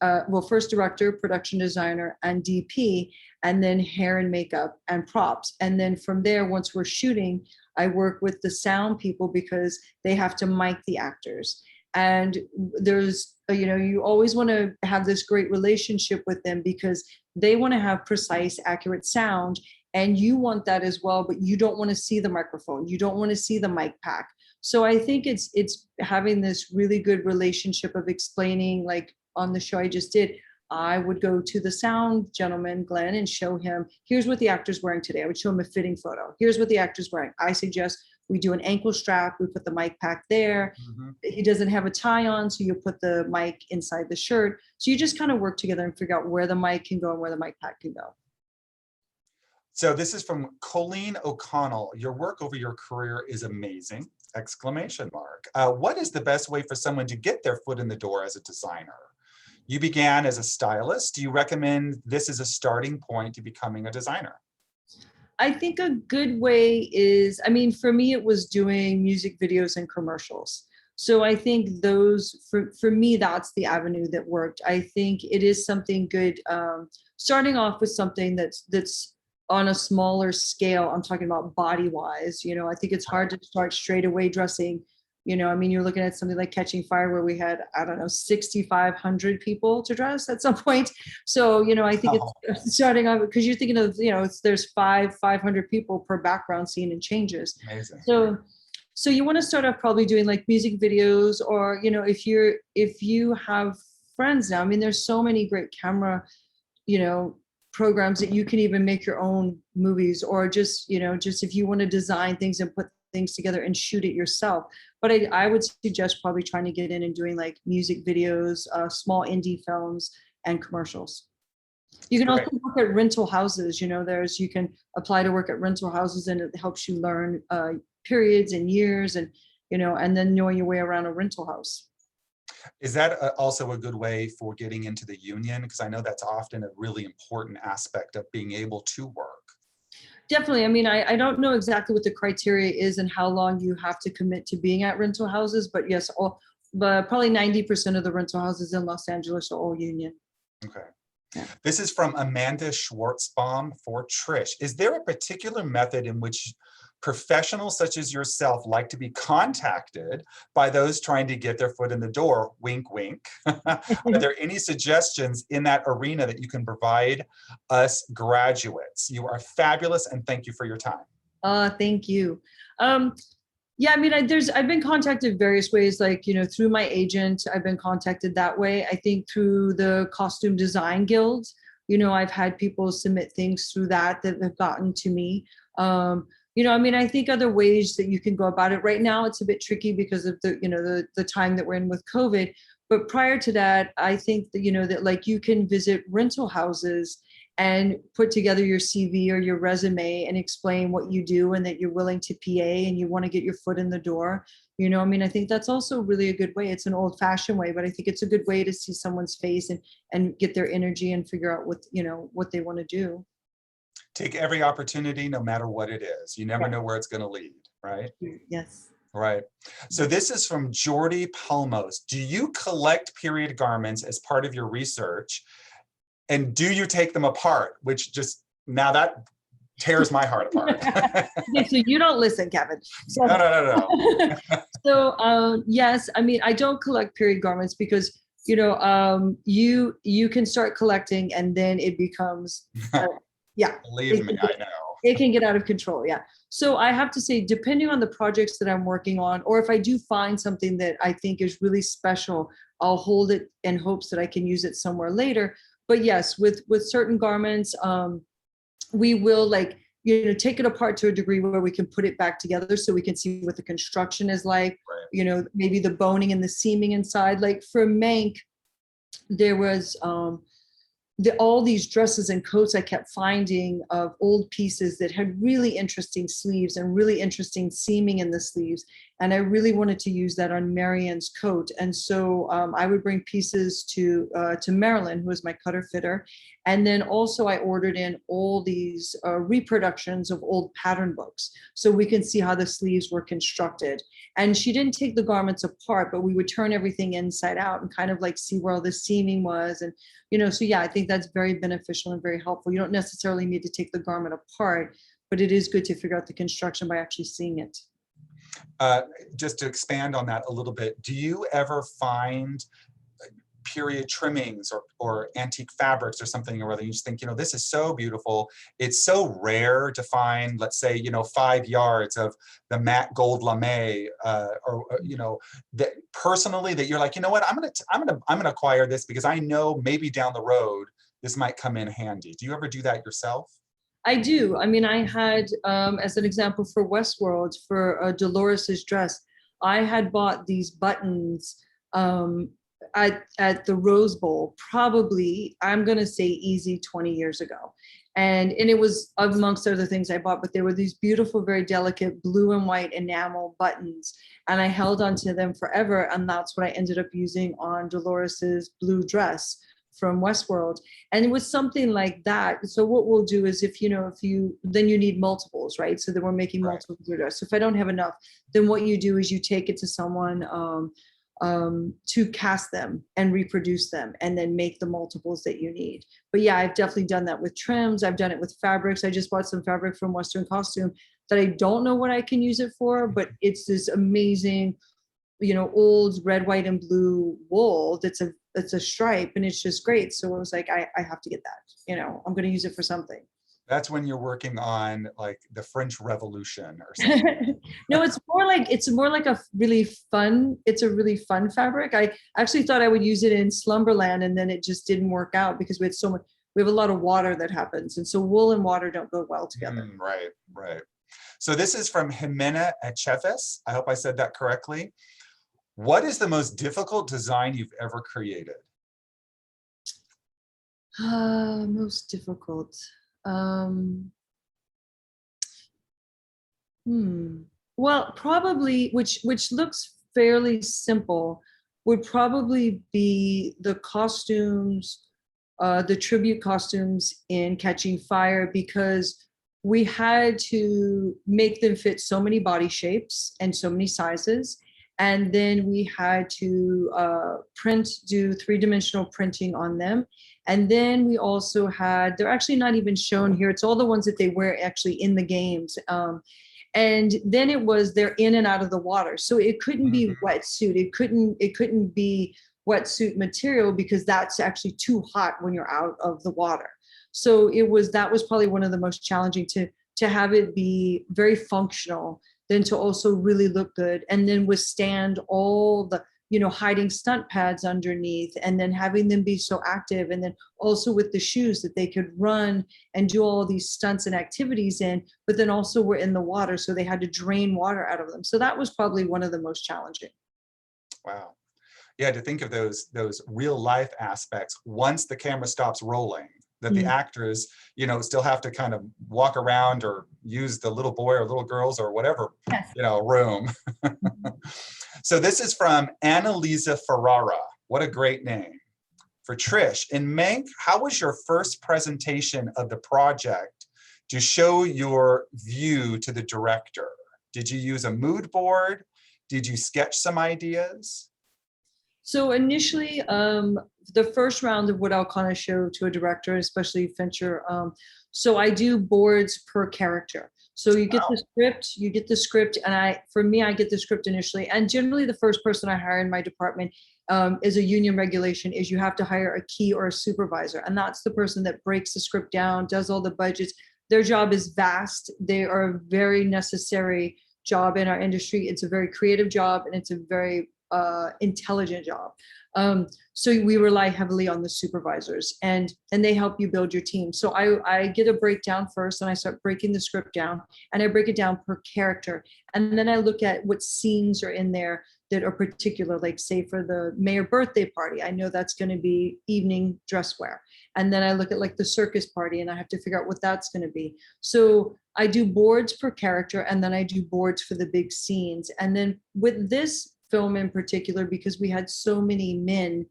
[SPEAKER 2] first director, production designer, and DP, and then hair and makeup and props. And then from there, once we're shooting, I work with the sound people because they have to mic the actors. And there's, you always want to have this great relationship with them because they want to have precise, accurate sound. And you want that as well, but you don't want to see the microphone. You don't want to see the mic pack. So I think it's having this really good relationship of explaining, like, on the show I just did, I would go to the sound gentleman, Glenn, and show him, here's what the actor's wearing today. I would show him a fitting photo. Here's what the actor's wearing. I suggest we do an ankle strap. We put the mic pack there. He doesn't have a tie on, so you put the mic inside the shirt. So you just kind of work together and figure out where the mic can go and where the mic pack can go.
[SPEAKER 1] So this is from Colleen O'Connell. Your work over your career is amazing! Exclamation mark. What is the best way for someone to get their foot in the door as a designer? You began as a stylist. Do you recommend this as a starting point to becoming a designer?
[SPEAKER 2] I think a good way is, for me, it was doing music videos and commercials. So I think those, for me, that's the avenue that worked. I think it is something good, starting off with something that's on a smaller scale. I'm talking about body-wise. I think it's hard to start straight away dressing. You're looking at something like Catching Fire where we had, 6,500 people to dress at some point. So, I think it's starting off because you're thinking of, there's 500 people per background scene and changes.
[SPEAKER 1] Amazing.
[SPEAKER 2] So you want to start off probably doing like music videos, or, if you have friends now, there's so many great camera, programs that you can even make your own movies, or just if you want to design things and put things together and shoot it yourself. But I would suggest probably trying to get in and doing like music videos, small indie films, and commercials. You can also work at rental houses. You can apply to work at rental houses, and it helps you learn periods and years, and and then knowing your way around a rental house.
[SPEAKER 1] Is that also a good way for getting into the union? Because I know that's often a really important aspect of being able to work.
[SPEAKER 2] Definitely. I don't know exactly what the criteria is and how long you have to commit to being at rental houses, but yes, but probably 90% of the rental houses in Los Angeles are all union.
[SPEAKER 1] Okay.
[SPEAKER 2] Yeah.
[SPEAKER 1] This is from Amanda Schwartzbaum for Trish. Is there a particular method in which professionals such as yourself like to be contacted by those trying to get their foot in the door? Wink, wink. Are there any suggestions in that arena that you can provide us graduates? You are fabulous, and thank you for your time.
[SPEAKER 2] Thank you. Yeah, I've been contacted various ways, like, through my agent, I've been contacted that way. I think through the Costume Design Guild, I've had people submit things through that have gotten to me. I think other ways that you can go about it. Right now, it's a bit tricky because of the time that we're in with COVID. But prior to that, I think that, that like you can visit rental houses and put together your CV or your resume and explain what you do and that you're willing to PA and you want to get your foot in the door. You know, I mean, I think that's also really a good way. It's an old-fashioned way, but I think it's a good way to see someone's face and get their energy and figure out what, you know, what they want to do.
[SPEAKER 1] Take every opportunity, no matter what it is. You never know where it's going to lead, right?
[SPEAKER 2] Yes.
[SPEAKER 1] Right. So this is from Jordy Palmos. Do you collect period garments as part of your research? And do you take them apart? Which just, now that tears my heart apart.
[SPEAKER 2] Okay, so you don't listen, Kevin. So,
[SPEAKER 1] No.
[SPEAKER 2] yes, I mean, I don't collect period garments because, you know, you can start collecting and then it becomes, yeah.
[SPEAKER 1] Believe me, I know.
[SPEAKER 2] It can get out of control, yeah. So I have to say, depending on the projects that I'm working on, or if I do find something that I think is really special, I'll hold it in hopes that I can use it somewhere later. But yes, with certain garments, we will, like, you know, take it apart to a degree where we can put it back together so we can see what the construction is like,
[SPEAKER 1] Right.
[SPEAKER 2] you know, maybe the boning and the seaming inside. Like for Mank, there was all these dresses and coats I kept finding of old pieces that had really interesting sleeves and really interesting seaming in the sleeves. And I really wanted to use that on Marion's coat. And so I would bring pieces to Marilyn, who was my cutter fitter. And then also I ordered in all these reproductions of old pattern books so we can see how the sleeves were constructed. And she didn't take the garments apart, but we would turn everything inside out and kind of like see where all the seaming was. And, you know, so yeah, I think that's very beneficial and very helpful. You don't necessarily need to take the garment apart, but it is good to figure out the construction by actually seeing it.
[SPEAKER 1] Just to expand on that a little bit, do you ever find period trimmings or antique fabrics or something, or whether you just think, you know, this is so beautiful, it's so rare to find, let's say, you know, 5 yards of the matte gold lame, or you know, that personally that you're like, you know what, I'm gonna acquire this because I know maybe down the road this might come in handy. Do you ever do that yourself?
[SPEAKER 2] I do. I mean, I had, as an example for Westworld, for Dolores Dress, I had bought these buttons at the Rose Bowl, probably, I'm going to say easy 20 years ago. And it was amongst other things I bought, but there were these beautiful, very delicate blue and white enamel buttons. And I held onto them forever. And that's what I ended up using on Dolores's blue dress from Westworld. And it was something like that. So what we'll do is then you need multiples, right? So then we're making multiples of dress. So if I don't have enough, then what you do is you take it to someone to cast them and reproduce them and then make the multiples that you need. But yeah, I've definitely done that with trims. I've done it with fabrics. I just bought some fabric from Western Costume that I don't know what I can use it for, but it's this amazing, you know, old red, white, and blue wool that's a stripe, and it's just great. So I was like, I have to get that. You know, I'm going to use it for something.
[SPEAKER 1] That's when you're working on like the French Revolution or something.
[SPEAKER 2] No, it's more like a really fun fabric. I actually thought I would use it in Slumberland, and then it just didn't work out because we have a lot of water that happens. And so wool and water don't go well together.
[SPEAKER 1] Right. So this is from Jimena Echeves. I hope I said that correctly. What is the most difficult design you've ever created?
[SPEAKER 2] Most difficult. Well, probably, which looks fairly simple, would probably be the costumes, the tribute costumes in Catching Fire, because we had to make them fit so many body shapes and so many sizes. And then we had to do 3-dimensional printing on them. And then we also had, they're actually not even shown here. It's all the ones that they wear actually in the games. And then it was, they're in and out of the water. So it couldn't be wetsuit. It couldn't be wetsuit material because that's actually too hot when you're out of the water. So that was probably one of the most challenging to have it be very functional, then to also really look good, and then withstand all the, you know, hiding stunt pads underneath, and then having them be so active, and then also with the shoes that they could run and do all these stunts and activities in, but then also were in the water, so they had to drain water out of them. So that was probably one of the most challenging.
[SPEAKER 1] Wow. Yeah, to think of those real life aspects once the camera stops rolling, that the actors, you know, still have to kind of walk around or use the little boy or little girls or whatever,
[SPEAKER 2] Yes.
[SPEAKER 1] you know, room. So this is from Annalisa Ferrara. What a great name. For Trish, in Mank, how was your first presentation of the project to show your view to the director? Did you use a mood board? Did you sketch some ideas?
[SPEAKER 2] So initially, the first round of what I'll kind of show to a director, especially Fincher, so I do boards per character. So you get the script, and I get the script initially. And generally the first person I hire in my department is a union regulation, is you have to hire a key or a supervisor. And that's the person that breaks the script down, does all the budgets. Their job is vast. They are a very necessary job in our industry. It's a very creative job, and it's a very intelligent job. So we rely heavily on the supervisors, and they help you build your team. So I get a breakdown first, and I start breaking the script down, and I break it down per character. And then I look at what scenes are in there that are particular, like say for the mayor birthday party, I know that's going to be evening dress wear. And then I look at like the circus party, and I have to figure out what that's going to be. So I do boards per character, and then I do boards for the big scenes. And then with this film in particular, because we had so many men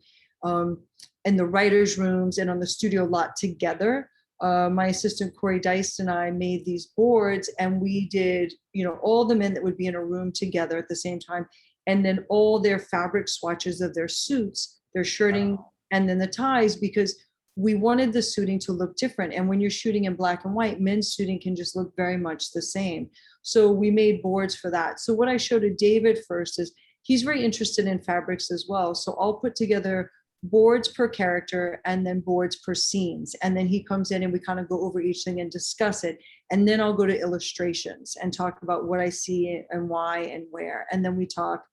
[SPEAKER 2] in the writers' rooms and on the studio lot together, my assistant Corey Dice and I made these boards, and we did, you know, all the men that would be in a room together at the same time, and then all their fabric swatches of their suits, their shirting, and then the ties, because we wanted the suiting to look different. And when you're shooting in black and white, men's suiting can just look very much the same. So we made boards for that. So what I showed to David first is he's very interested in fabrics as well. So I'll put together boards per character and then boards per scenes. And then he comes in and we kind of go over each thing and discuss it. And then I'll go to illustrations and talk about what I see and why and where. And then we talk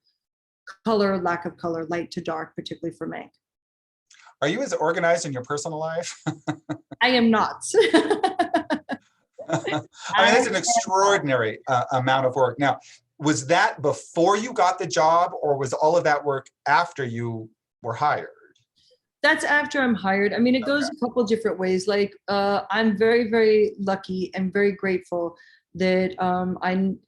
[SPEAKER 2] color, lack of color, light to dark, particularly for Mank.
[SPEAKER 1] Are you as organized in your personal life?
[SPEAKER 2] I am not.
[SPEAKER 1] I mean, that's an extraordinary amount of work. Now, was that before you got the job, or was all of that work after you were hired?
[SPEAKER 2] That's after I'm hired. I mean, it goes a couple different ways. Like, I'm very, very lucky and very grateful that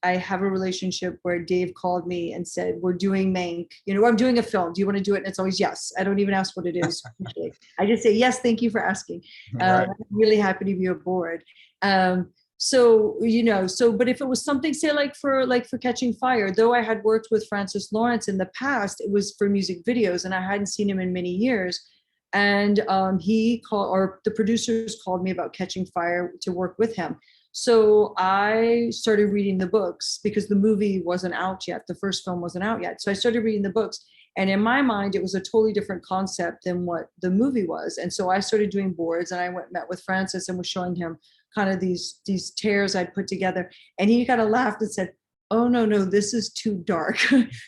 [SPEAKER 2] I have a relationship where Dave called me and said, we're doing Mank. You know, I'm doing a film. Do you want to do it? And it's always yes. I don't even ask what it is. I just say, yes, thank you for asking.
[SPEAKER 1] Right.
[SPEAKER 2] I'm really happy to be aboard. So, you know, but if it was something, say like for Catching Fire, though I had worked with Francis Lawrence in the past, it was for music videos and I hadn't seen him in many years. And the producers called me about Catching Fire to work with him. So I started reading the books because the movie wasn't out yet. The first film wasn't out yet. So I started reading the books. And in my mind, it was a totally different concept than what the movie was. And so I started doing boards, and I met with Francis and was showing him kind of these tears I'd put together. And he kind of laughed and said, oh, no, this is too dark.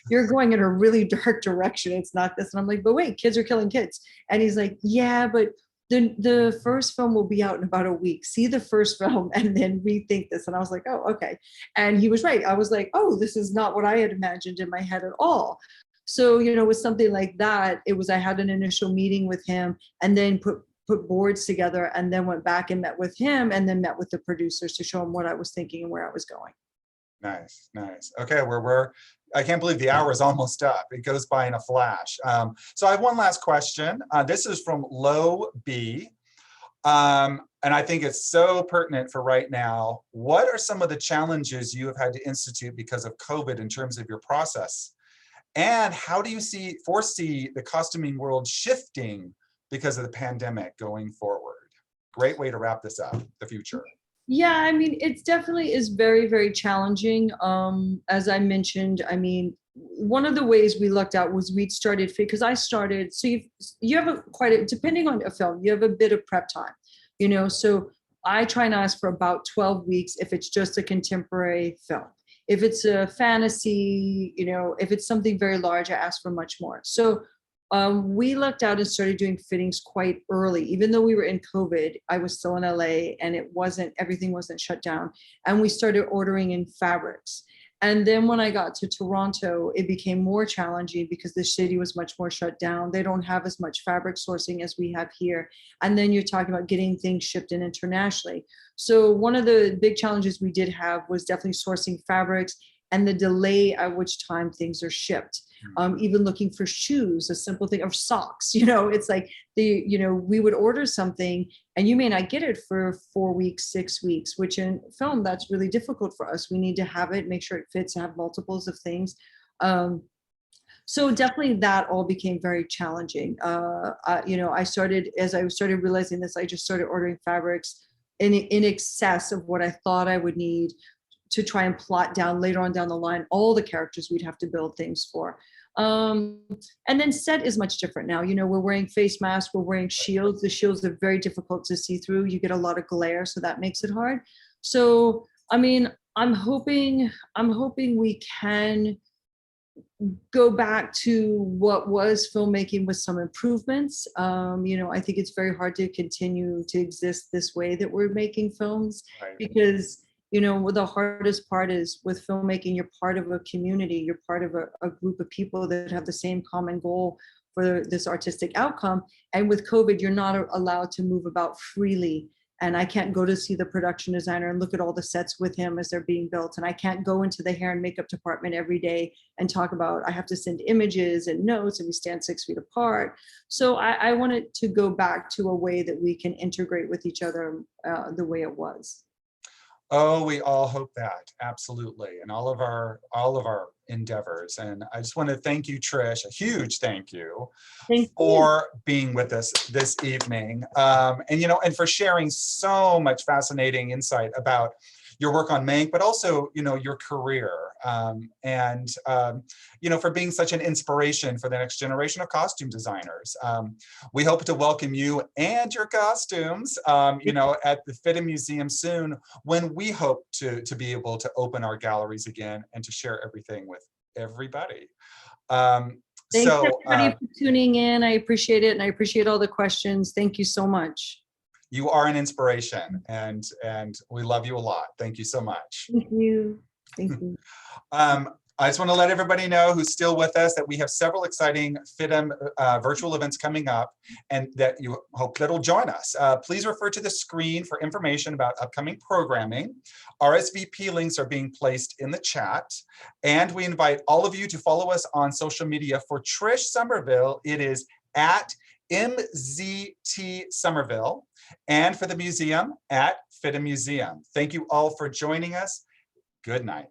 [SPEAKER 2] You're going in a really dark direction. It's not this. And I'm like, but wait, kids are killing kids. And he's like, yeah, but the first film will be out in about a week. See the first film and then rethink this. And I was like, oh, okay. And he was right. I was like, oh, this is not what I had imagined in my head at all. So, you know, with something like that, I had an initial meeting with him and then put boards together and then went back and met with him and then met with the producers to show him what I was thinking and where I was going.
[SPEAKER 1] Nice. Okay, I can't believe the hour is almost up. It goes by in a flash. So I have one last question. This is from Low B. And I think it's so pertinent for right now. What are some of the challenges you have had to institute because of COVID in terms of your process? And how do you foresee the costuming world shifting because of the pandemic going forward? Great way to wrap this up, the future.
[SPEAKER 2] Yeah, I mean, it definitely is very, very challenging. As I mentioned, I mean, one of the ways we looked at was we started, because I started, so you have depending on a film, you have a bit of prep time, you know, so I try and ask for about 12 weeks if it's just a contemporary film. If it's a fantasy, you know, if it's something very large, I ask for much more. So we lucked out and started doing fittings quite early. Even though we were in COVID, I was still in LA and everything wasn't shut down. And we started ordering in fabrics. And then when I got to Toronto, it became more challenging because the city was much more shut down. They don't have as much fabric sourcing as we have here. And then you're talking about getting things shipped in internationally. So one of the big challenges we did have was definitely sourcing fabrics and the delay at which time things are shipped. Even looking for shoes, a simple thing, of socks, it's like we would order something and you may not get it for 4 weeks, 6 weeks, which in film, that's really difficult for us. We need to have it, make sure it fits, and have multiples of things. So definitely that all became very challenging. I started realizing this, I just started ordering fabrics in excess of what I thought I would need to try and plot down later on down the line all the characters we'd have to build things for. And then set is much different now. We're wearing face masks, we're wearing shields. The shields are very difficult to see through. You get a lot of glare, so that makes it hard. So, I mean, I'm hoping we can go back to what was filmmaking with some improvements. I think it's very hard to continue to exist this way that we're making films,
[SPEAKER 1] Right.
[SPEAKER 2] because the hardest part is with filmmaking, you're part of a community, you're part of a group of people that have the same common goal for this artistic outcome. And with COVID, you're not allowed to move about freely. And I can't go to see the production designer and look at all the sets with him as they're being built. And I can't go into the hair and makeup department every day and talk about, I have to send images and notes and we stand 6 feet apart. So I wanted to go back to a way that we can integrate with each other the way it was.
[SPEAKER 1] Oh, we all hope that, absolutely, and all of our endeavors. And I just want to thank you, Trish, a huge thank you for being with us this evening, and for sharing so much fascinating insight about your work on Mank, but also your career, for being such an inspiration for the next generation of costume designers. We hope to welcome you and your costumes, at the FIDM Museum soon, when we hope to be able to open our galleries again and to share everything with everybody.
[SPEAKER 2] Thanks everybody for tuning in. I appreciate it, and I appreciate all the questions. Thank you so much.
[SPEAKER 1] You are an inspiration, and we love you a lot. Thank you so much.
[SPEAKER 2] Thank you. Thank you.
[SPEAKER 1] I just want to let everybody know who's still with us that we have several exciting FIDM virtual events coming up, and that you hope that'll join us. Please refer to the screen for information about upcoming programming. RSVP links are being placed in the chat, and we invite all of you to follow us on social media. For Trish Somerville, it is at MZT Somerville, and for the museum at FIDM Museum. Thank you all for joining us. Good night.